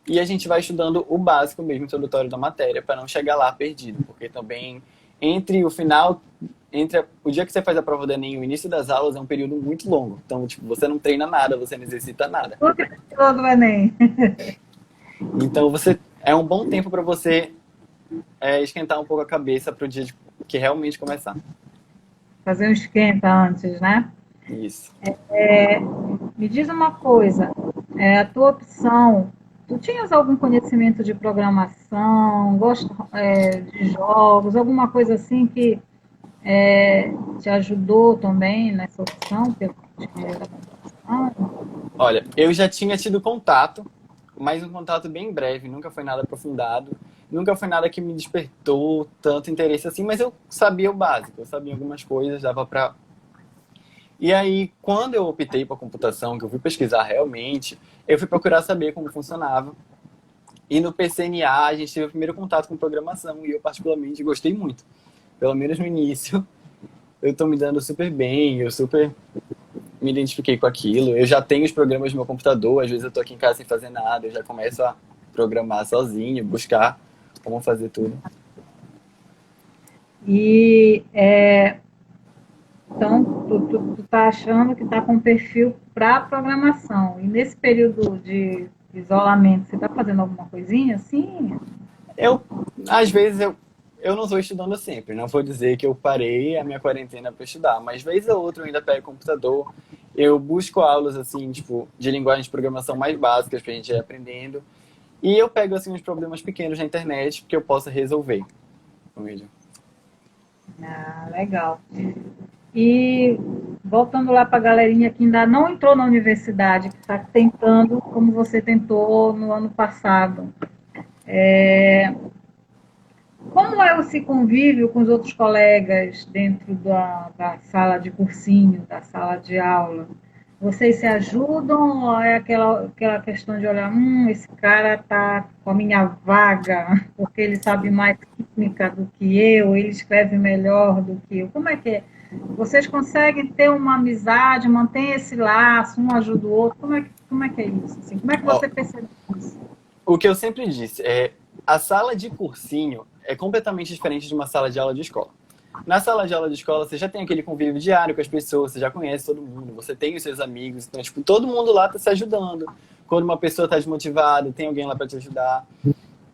E a gente vai estudando o básico mesmo, introdutório da matéria, para não chegar lá perdido. Porque também, entre o final, o dia que você faz a prova do Enem e o início das aulas, é um período muito longo. Então, tipo, você não treina nada, você não exercita nada. O que tirou do Enem? Então, é um bom tempo para você esquentar um pouco a cabeça para o dia que realmente começar. Fazer um esquenta antes, né? Isso. Me diz uma coisa, a tua opção, tu tinhas algum conhecimento de programação, de jogos, alguma coisa assim que te ajudou também nessa opção pela engenharia da computação? Olha, eu já tinha tido contato, mas um contato bem breve, nunca foi nada aprofundado, nunca foi nada que me despertou tanto interesse assim, mas eu sabia o básico, eu sabia algumas coisas, dava pra... E aí, quando eu optei por computação, que eu fui pesquisar realmente, eu fui procurar saber como funcionava. E no PCNA a gente teve o primeiro contato com programação e eu particularmente gostei muito. Pelo menos no início, eu tô me dando super bem, eu super me identifiquei com aquilo. Eu já tenho os programas no meu computador, às vezes eu tô aqui em casa sem fazer nada, eu já começo a programar sozinho, buscar como fazer tudo. E então tu tá achando que tá com perfil para programação. E nesse período de isolamento, você tá fazendo alguma coisinha assim? Eu, às vezes, eu não estou estudando sempre. Não vou dizer que eu parei a minha quarentena para estudar, mas vez ou outra eu ainda pego o computador. Eu busco aulas, assim, tipo, de linguagem de programação mais básicas para a gente ir aprendendo. E eu pego, assim, uns problemas pequenos na internet que eu possa resolver com ele. Ah, legal. E voltando lá para a galerinha que ainda não entrou na universidade, que está tentando, como você tentou no ano passado. Como é esse convívio com os outros colegas dentro da sala de cursinho, da sala de aula? Vocês se ajudam ou é aquela questão de olhar, esse cara está com a minha vaga, porque ele sabe mais química do que eu, ele escreve melhor do que eu? Como é que é? Vocês conseguem ter uma amizade, manter esse laço, um ajuda o outro? Como é que é isso? Assim, como é que Ó, você percebe isso? o que eu sempre disse é a sala de cursinho é completamente diferente de uma sala de aula de escola. Na sala de aula de escola, você já tem aquele convívio diário com as pessoas, você já conhece todo mundo, você tem os seus amigos, então, tipo, todo mundo lá tá se ajudando. Quando uma pessoa tá desmotivada, tem alguém lá para te ajudar.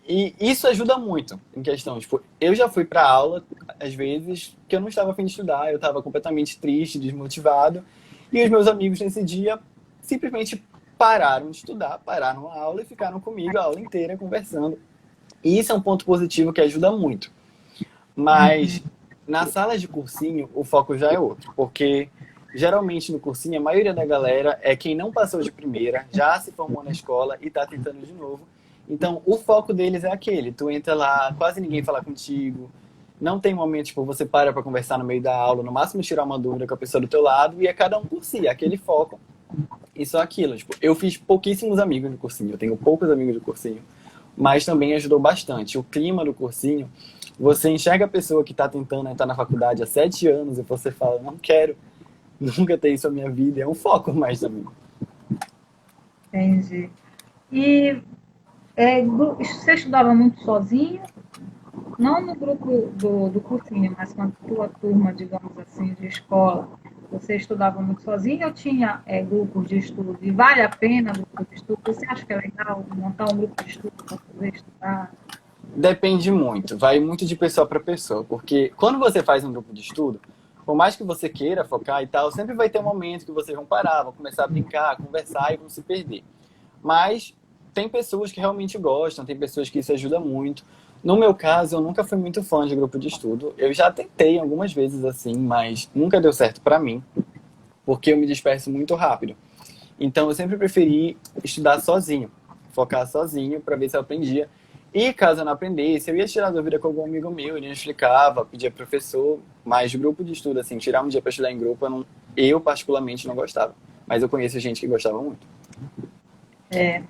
E isso ajuda muito em questão, tipo, eu já fui para aula, às vezes, que eu não estava a fim de estudar, eu estava completamente triste, desmotivado, e os meus amigos nesse dia simplesmente pararam de estudar, pararam a aula e ficaram comigo a aula inteira conversando. E isso é um ponto positivo que ajuda muito. Mas na sala de cursinho, o foco já é outro, porque geralmente no cursinho a maioria da galera é quem não passou de primeira, já se formou na escola e está tentando de novo. Então, o foco deles é aquele. Tu entra lá, quase ninguém fala contigo. Não tem momento, tipo, você para conversar no meio da aula, no máximo tirar uma dúvida com a pessoa do teu lado, e é cada um por si, é aquele foco. E só aquilo. Tipo, eu fiz pouquíssimos amigos no cursinho, eu tenho poucos amigos do cursinho, mas também ajudou bastante. O clima do cursinho, você enxerga a pessoa que está tentando entrar na faculdade há 7 anos e você fala, não quero nunca ter isso na minha vida, é um foco mais também. Entendi. E você estudava muito sozinho? Não no grupo do cursinho, mas com a tua turma, digamos assim, de escola. Você estudava muito sozinho ou tinha grupos de estudo? E vale a pena o grupo de estudo? Você acha que é legal montar um grupo de estudo para poder estudar? Depende muito, vai muito de pessoa para pessoa, porque quando você faz um grupo de estudo, por mais que você queira focar e tal, sempre vai ter um momento que vocês vão parar, vão começar a brincar, conversar e vão se perder. Mas tem pessoas que realmente gostam, tem pessoas que isso ajuda muito. No meu caso, eu nunca fui muito fã de grupo de estudo. Eu já tentei algumas vezes assim, mas nunca deu certo pra mim, porque eu me disperso muito rápido. Então eu sempre preferi estudar sozinho, focar sozinho para ver se eu aprendia. E caso eu não aprendesse, eu ia tirar dúvida com algum amigo meu, ele me explicava, pedia professor, mas grupo de estudo, assim, tirar um dia para estudar em grupo, eu particularmente não gostava. Mas eu conheço gente que gostava muito. É,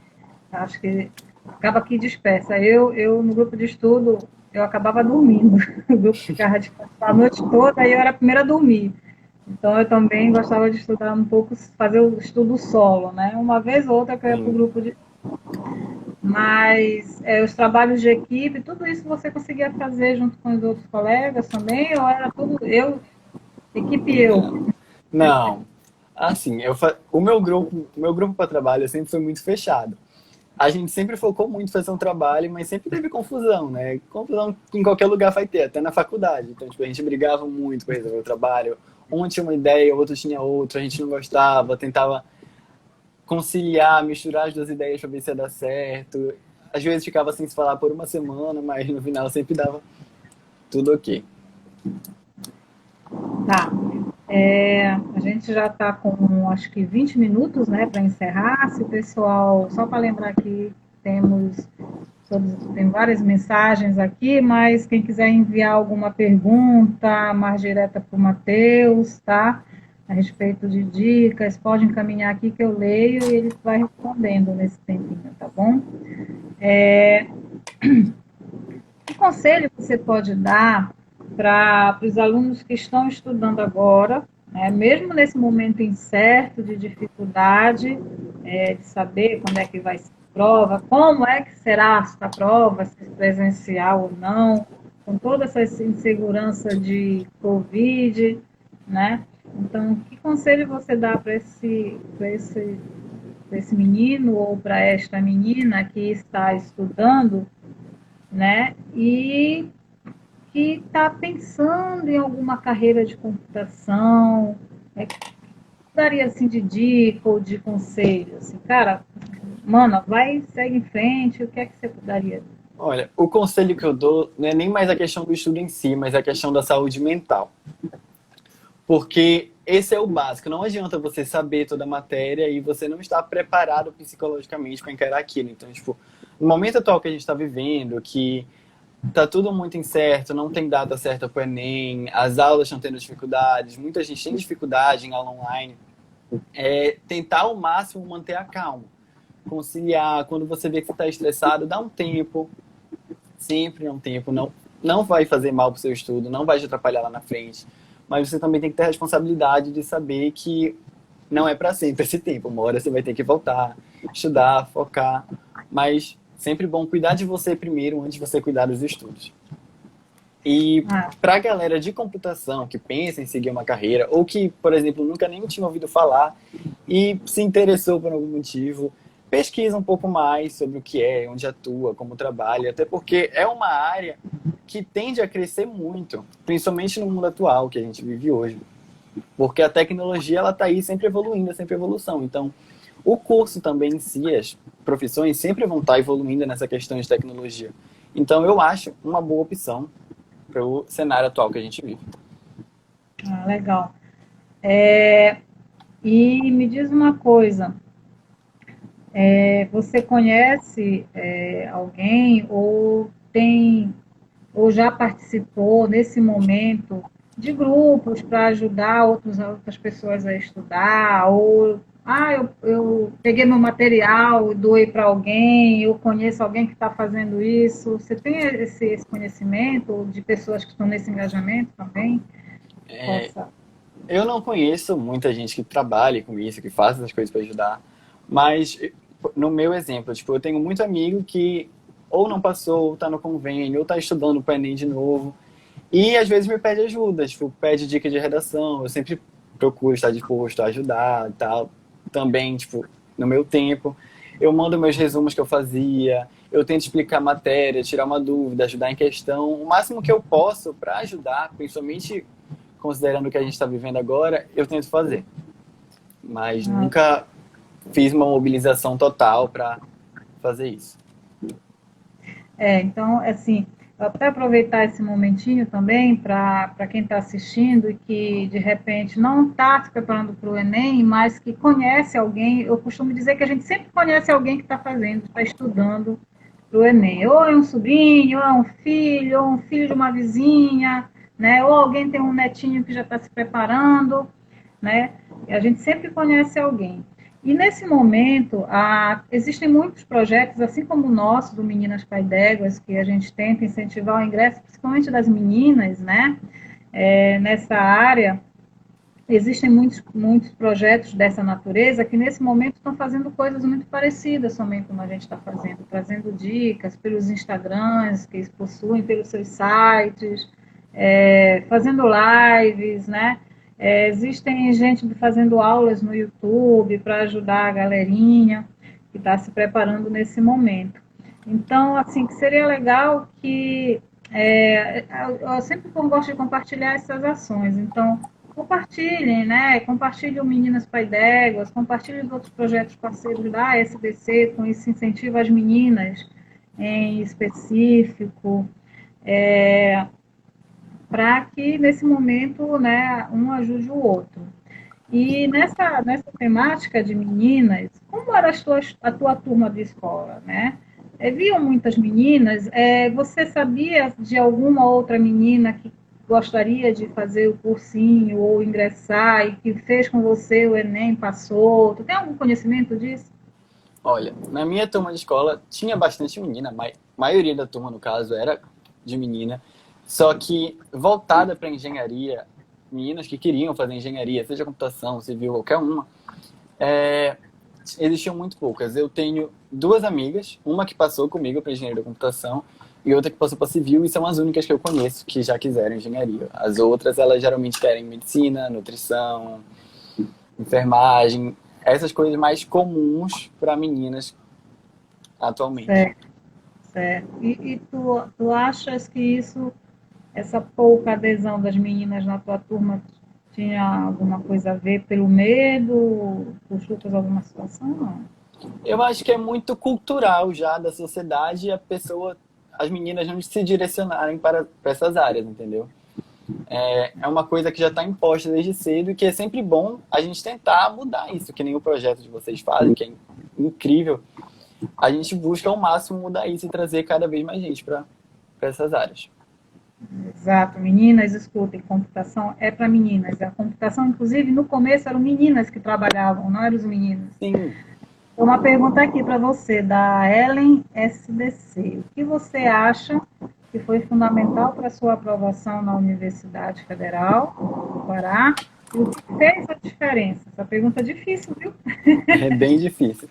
acho que acaba que dispersa. Eu no grupo de estudo, eu acabava dormindo. O grupo ficava de a noite toda e eu era a primeira a dormir. Então eu também gostava de estudar um pouco, fazer o estudo solo, né? Uma vez ou outra que eu ia para o Sim. grupo de. Mas os trabalhos de equipe, tudo isso você conseguia fazer junto com os outros colegas também, ou era tudo eu, equipe e eu? Não, assim, o meu grupo para trabalho sempre foi muito fechado. A gente sempre focou muito em fazer um trabalho, mas sempre teve confusão, né? Confusão em qualquer lugar vai ter, até na faculdade. Então, tipo, a gente brigava muito com resolver o trabalho. Um tinha uma ideia, o outro tinha outra, a gente não gostava, tentava conciliar, misturar as duas ideias para ver se ia dar certo. Às vezes ficava sem se falar por uma semana, mas no final sempre dava tudo ok. Tá. A gente já está com acho que 20 minutos, né, para encerrar. Se o pessoal, só para lembrar que temos tem várias mensagens aqui, mas quem quiser enviar alguma pergunta mais direta para o Matheus, tá? A respeito de dicas, pode encaminhar aqui que eu leio e ele vai respondendo nesse tempinho, tá bom? Que conselho você pode dar para os alunos que estão estudando agora, né, mesmo nesse momento incerto de dificuldade, de saber quando é que vai ser a prova, como é que será esta prova, se presencial ou não, com toda essa insegurança de Covid, né? Então, que conselho você dá para esse menino ou para esta menina que está estudando, né? E que está pensando em alguma carreira de computação, que daria assim de dica ou de conselho, assim, cara, mano, vai, segue em frente, o que é que você daria? Olha, o conselho que eu dou não é nem mais a questão do estudo em si, mas a questão da saúde mental. Porque esse é o básico. Não adianta você saber toda a matéria e você não estar preparado psicologicamente para encarar aquilo. Então, tipo, no momento atual que a gente está vivendo, que tá tudo muito incerto, não tem data certa para o Enem, as aulas estão tendo dificuldades, muita gente tem dificuldade em aula online. Tentar ao máximo manter a calma, conciliar. Quando você vê que você está estressado, dá um tempo, sempre um tempo. Não vai fazer mal para o seu estudo, não vai te atrapalhar lá na frente. Mas você também tem que ter a responsabilidade de saber que não é para sempre esse tempo. Uma hora você vai ter que voltar, estudar, focar. Mas sempre bom cuidar de você primeiro antes de você cuidar dos estudos. E Ah, para a galera de computação que pensa em seguir uma carreira ou que, por exemplo, nunca nem tinha ouvido falar e se interessou por algum motivo, pesquisa um pouco mais sobre o que é, onde atua, como trabalha, até porque é uma área que tende a crescer muito, principalmente no mundo atual que a gente vive hoje. Porque a tecnologia ela está aí sempre evoluindo, sempre evolução. Então, o curso também em si, as profissões sempre vão estar evoluindo nessa questão de tecnologia. Então, eu acho uma boa opção para o cenário atual que a gente vive. legal. E me diz uma coisa, você conhece alguém ou já participou nesse momento de grupos para ajudar outras pessoas a estudar, ou eu peguei meu material e doei para alguém, eu conheço alguém que está fazendo isso. Você tem esse conhecimento de pessoas que estão nesse engajamento também? Possa. Eu não conheço muita gente que trabalhe com isso, que faça essas coisas para ajudar, mas no meu exemplo, tipo, eu tenho muito amigo que ou não passou, ou está no convênio, ou está estudando para o Enem de novo, e às vezes me pede ajuda, tipo, pede dica de redação, eu sempre procuro estar disposto a ajudar e tal, também, tipo, no meu tempo. Eu mando meus resumos que eu fazia, eu tento explicar a matéria, tirar uma dúvida, ajudar em questão, o máximo que eu posso para ajudar, principalmente considerando o que a gente está vivendo agora, eu tento fazer. Mas Ah, nunca fiz uma mobilização total para fazer isso. então, assim, até aproveitar esse momentinho também para quem está assistindo e que de repente não está se preparando para o Enem, mas que conhece alguém. Eu costumo dizer que a gente sempre conhece alguém que está fazendo, está estudando para o Enem. Ou é um sobrinho, ou é um filho de uma vizinha, né? Ou alguém tem um netinho que já está se preparando, né? E a gente sempre conhece alguém. E nesse momento, existem muitos projetos, assim como o nosso, do Meninas Pai d'Éguas, que a gente tenta incentivar o ingresso, principalmente das meninas, né? Nessa área, existem muitos projetos dessa natureza que, nesse momento, estão fazendo coisas muito parecidas somente como a gente está fazendo, trazendo dicas pelos Instagrams que eles possuem, pelos seus sites, fazendo lives, né? Existem gente fazendo aulas no YouTube para ajudar a galerinha que está se preparando nesse momento. Então, assim, que seria legal que eu sempre gosto de compartilhar essas ações. Então, compartilhem, né? Compartilhem o Meninas Pai d'Éguas, compartilhem os outros projetos parceiros da SBC com esse incentivo às meninas em específico. Para que nesse momento, né, um ajude o outro. E nessa temática de meninas, como era a tua turma de escola, né? Viam muitas meninas, você sabia de alguma outra menina que gostaria de fazer o cursinho ou ingressar e que fez com você o Enem, passou? Tu tem algum conhecimento disso? Olha, na minha turma de escola tinha bastante menina, a maioria da turma, no caso, era de menina, só que voltada para engenharia, meninas que queriam fazer engenharia, seja computação, civil, qualquer uma, existiam muito poucas. Eu tenho duas amigas, uma que passou comigo para engenharia da computação e outra que passou para civil, e são as únicas que eu conheço que já quiseram engenharia. As outras, elas geralmente querem medicina, nutrição, enfermagem, essas coisas mais comuns para meninas atualmente. Certo, certo. E tu achas que essa pouca adesão das meninas na tua turma tinha alguma coisa a ver pelo medo? Tu chutas alguma situação? Não. Eu acho que é muito cultural já da sociedade as meninas não se direcionarem para essas áreas, entendeu? É uma coisa que já está imposta desde cedo e que é sempre bom a gente tentar mudar isso, que nem o projeto de vocês fazem, que é incrível. A gente busca ao máximo mudar isso e trazer cada vez mais gente para essas áreas. Exato, meninas, escutem, computação é para meninas. A computação, inclusive, no começo eram meninas que trabalhavam, não eram os meninos. Sim. Uma pergunta aqui para você, da Ellen SDC. O que você acha que foi fundamental para a sua aprovação na Universidade Federal do Pará? E o que fez a diferença? Essa pergunta é difícil, viu? É bem difícil.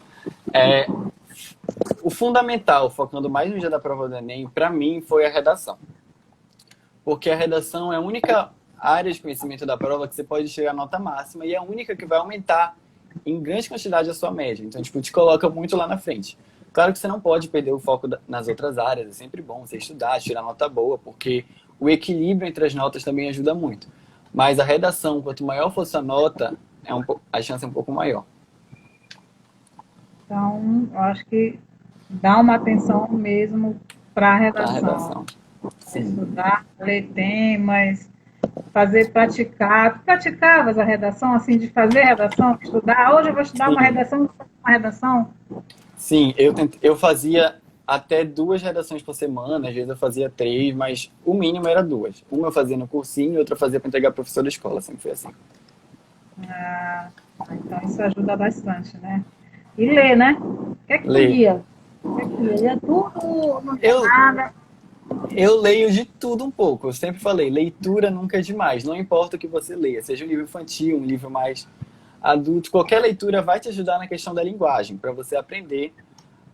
O fundamental, focando mais no dia da prova do Enem, para mim, foi a redação. Porque a redação é a única área de conhecimento da prova que você pode chegar à nota máxima e é a única que vai aumentar em grande quantidade a sua média. Então, tipo, te coloca muito lá na frente. Claro que você não pode perder o foco nas outras áreas. É sempre bom você estudar, tirar nota boa, porque o equilíbrio entre as notas também ajuda muito. Mas a redação, quanto maior for sua nota, a chance é um pouco maior. Então, eu acho que dá uma atenção mesmo para a Pra redação. redação. Sim. Estudar, ler temas, praticar. Tu praticavas a redação, assim, de fazer redação, estudar? Hoje eu vou estudar uma Sim. redação, uma redação. Sim, eu fazia até 2 redações por semana, às vezes eu fazia 3, mas o mínimo era 2. Uma eu fazia no cursinho e outra eu fazia para entregar professor da escola, sempre foi assim. Então isso ajuda bastante, né? E ler, né? O que é que tu Ler. lia? O que é que tu lia? Lia tudo, não lia Eu, nada. eu leio de tudo um pouco, eu sempre falei, leitura nunca é demais, não importa o que você leia, seja um livro infantil, um livro mais adulto, qualquer leitura vai te ajudar na questão da linguagem, para você aprender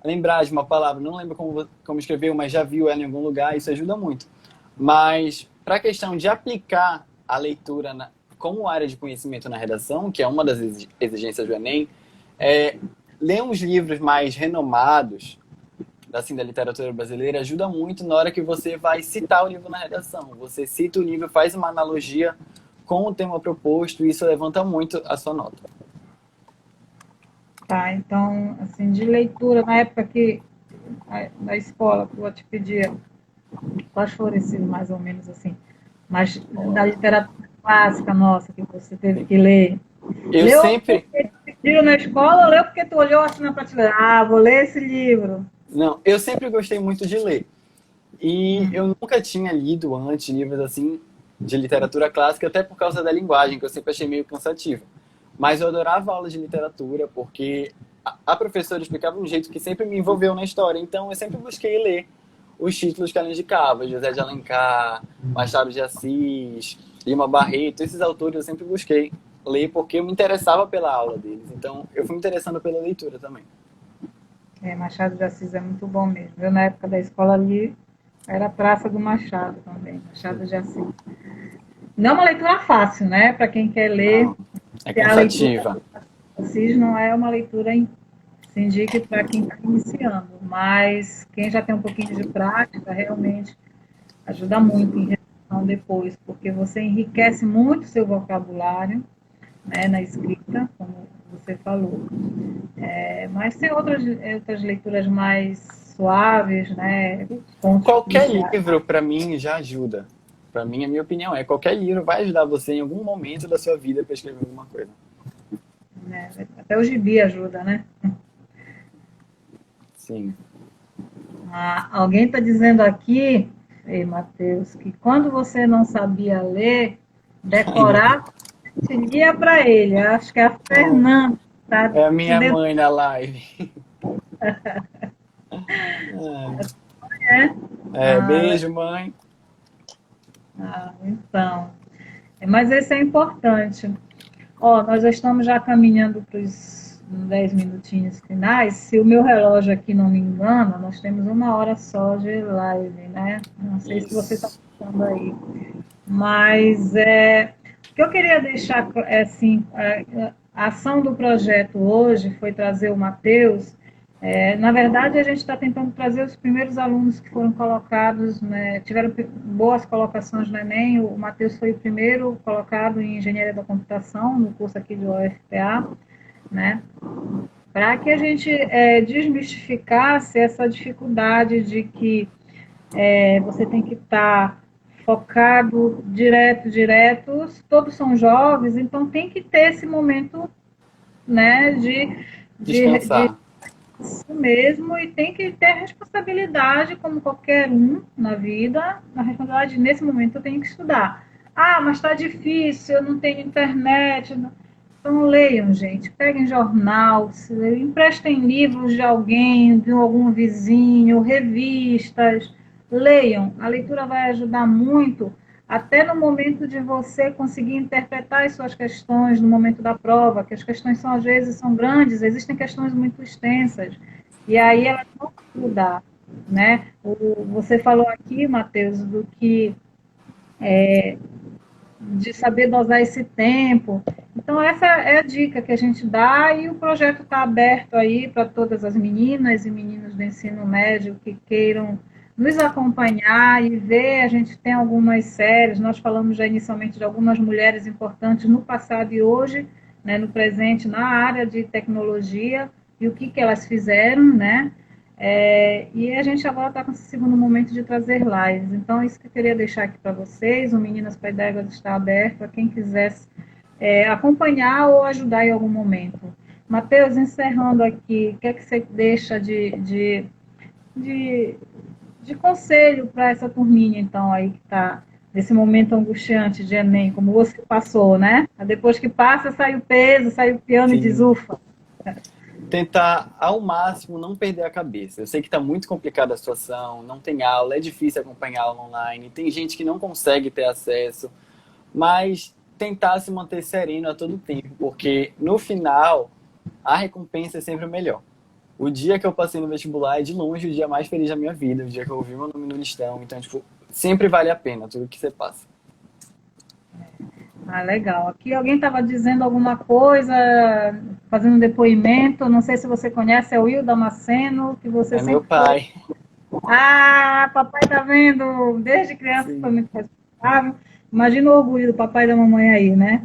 a lembrar de uma palavra, não lembro como escreveu, mas já viu ela em algum lugar, isso ajuda muito. Mas para a questão de aplicar a leitura como área de conhecimento na redação, que é uma das exigências do Enem, ler uns livros mais renomados, assim, da literatura brasileira, ajuda muito na hora que você vai citar o livro na redação. Você cita o livro, faz uma analogia com o tema proposto, isso levanta muito a sua nota. Tá, então, assim, de leitura, na época que na escola que eu te pedia, quais foram esses mais ou menos assim, mas da literatura clássica nossa que você teve que ler? Eu Leu sempre... porque te pediram na escola ou leu porque tu olhou assim na prateleira? Ah, vou ler esse livro. Não, eu sempre gostei muito de ler. E eu nunca tinha lido antes livros assim de literatura clássica, até por causa da linguagem, que eu sempre achei meio cansativa. Mas eu adorava aula de literatura, porque a professora explicava de um jeito que sempre me envolveu na história. Então eu sempre busquei ler os títulos que ela indicava, José de Alencar, Machado de Assis, Lima Barreto, esses autores eu sempre busquei ler porque eu me interessava pela aula deles. Então eu fui me interessando pela leitura também. Machado de Assis é muito bom mesmo. Eu, na época da escola ali, era a Praça do Machado também, Machado de Assis. Não é uma leitura fácil, né? Para quem quer ler, Não, é a leitura cansativa. de Assis não é uma leitura se indique para quem está iniciando, mas quem já tem um pouquinho de prática, realmente ajuda muito em redação depois, porque você enriquece muito seu vocabulário, né, na escrita, como você falou. Mas tem outras leituras mais suaves, né? Contos Qualquer policiais, livro, para mim, já ajuda. Para mim, a minha opinião é qualquer livro vai ajudar você em algum momento da sua vida para escrever alguma coisa. né? Até o gibi ajuda, né? Sim. Alguém está dizendo aqui, ei, Matheus, que quando você não sabia ler, Ai, meu Deus. decorar, se lia para ele. Acho que é a Fernanda está É a te minha mãe na live. né? Ah, Beijo, mãe. então. Mas esse é importante. Ó, nós já estamos já caminhando para os 10 minutinhos finais. Se o meu relógio aqui não me engana, nós temos 1 hora só de live, né? Não sei se você está Isso. pensando aí. Mas o que eu queria deixar assim, a ação do projeto hoje foi trazer o Matheus. Na verdade, a gente está tentando trazer os primeiros alunos que foram colocados, né, tiveram boas colocações no Enem. O Matheus foi o primeiro colocado em Engenharia da Computação, no curso aqui do UFPA, né, para que a gente desmistificasse essa dificuldade de que você tem que estar focado direto, todos são jovens, então tem que ter esse momento, né, de Descansar. isso mesmo, e tem que ter responsabilidade, como qualquer um na vida, na responsabilidade, nesse momento eu tenho que estudar. Ah, mas está difícil, eu não tenho internet. Então leiam, gente, peguem jornal, emprestem livros de alguém, de algum vizinho, revistas, leiam. A leitura vai ajudar muito, até no momento de você conseguir interpretar as suas questões no momento da prova, que as questões são, às vezes são grandes, existem questões muito extensas, e aí elas vão ajudar, né? Você falou aqui, Matheus, do que de saber dosar esse tempo. Então, essa é a dica que a gente dá, e o projeto está aberto aí para todas as meninas e meninos do ensino médio que queiram nos acompanhar e ver. A gente tem algumas séries, nós falamos já inicialmente de algumas mulheres importantes no passado e hoje, né, no presente, na área de tecnologia, e o que elas fizeram, né? E a gente agora está com esse segundo momento de trazer lives. Então, isso que eu queria deixar aqui para vocês. O Meninas para Ideias está aberto a quem quisesse acompanhar ou ajudar em algum momento. Matheus, encerrando aqui, o que é que você deixa de, de conselho para essa turminha, então, aí que está nesse momento angustiante de Enem, como você passou, né? Depois que passa, sai o peso, sai o piano e diz, Sim. ufa. Tentar, ao máximo, não perder a cabeça. Eu sei que está muito complicada a situação, não tem aula, é difícil acompanhar aula online, tem gente que não consegue ter acesso, mas tentar se manter sereno a todo tempo, porque no final, a recompensa é sempre o melhor. O dia que eu passei no vestibular é de longe o dia mais feliz da minha vida, o dia que eu ouvi meu nome no listão, então, tipo, sempre vale a pena tudo que você passa. Ah, legal. Aqui alguém estava dizendo alguma coisa, fazendo um depoimento. Não sei se você conhece, é o Will Damasceno, que você É meu sempre foi. pai. Ah, papai tá vendo, desde criança foi Sim. muito responsável. Imagina o orgulho do papai e da mamãe aí, né?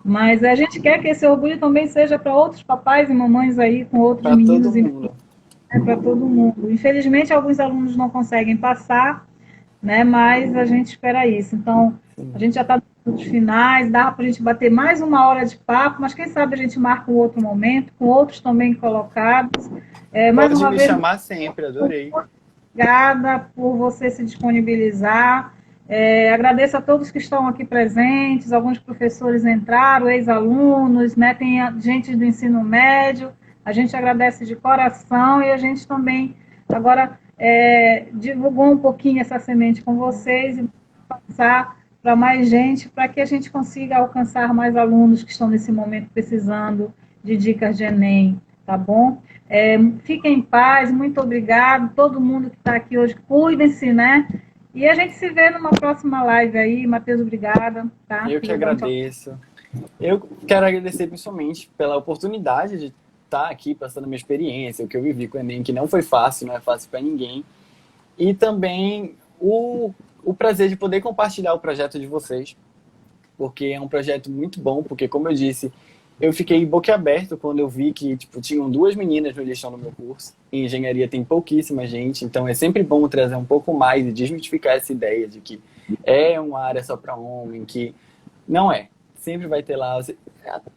Mas a gente quer que esse orgulho também seja para outros papais e mamães aí, com outros Para todo meninos e mundo. para todo mundo. Infelizmente, alguns alunos não conseguem passar, né? Mas a gente espera isso. Então, a Sim. gente já está nos finais, dá para a gente bater mais uma hora de papo, mas quem sabe a gente marca um outro momento, com outros também colocados. Mais Pode uma me vez, chamar sempre, adorei. obrigada por você se disponibilizar. Agradeço a todos que estão aqui presentes, alguns professores entraram, ex-alunos, né? Tem gente do ensino médio, a gente agradece de coração e a gente também agora divulgou um pouquinho essa semente com vocês e passar para mais gente, para que a gente consiga alcançar mais alunos que estão nesse momento precisando de dicas de Enem, tá bom? Fiquem em paz, muito obrigado. Todo mundo que está aqui hoje, cuidem-se, né? E a gente se vê numa próxima live aí. Matheus, obrigada. Tá? Eu que Vou dar um tchau. agradeço. Eu quero agradecer principalmente pela oportunidade de estar aqui passando a minha experiência, o que eu vivi com o Enem, que não foi fácil, não é fácil para ninguém. E também o prazer de poder compartilhar o projeto de vocês, porque é um projeto muito bom, porque, como eu disse, eu fiquei boquiaberto quando eu vi que tipo, tinham 2 meninas no listão no meu curso. Em engenharia tem pouquíssima gente, então é sempre bom trazer um pouco mais e desmistificar essa ideia de que é uma área só para homem, que não é. Sempre vai ter lá.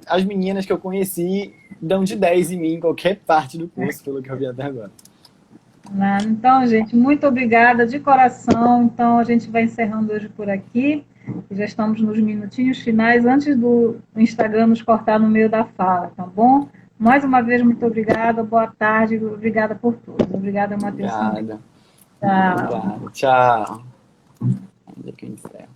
As meninas que eu conheci dão de 10 em mim em qualquer parte do curso, pelo que eu vi até agora. Então, gente, muito obrigada de coração. Então, a gente vai encerrando hoje por aqui. Já estamos nos minutinhos finais, antes do Instagram nos cortar no meio da fala, tá bom? Mais uma vez, muito obrigada, boa tarde, obrigada por tudo. Obrigada, Matheus. Obrigada. Tchau. Obrigado. Tchau. Onde é que eu encerro?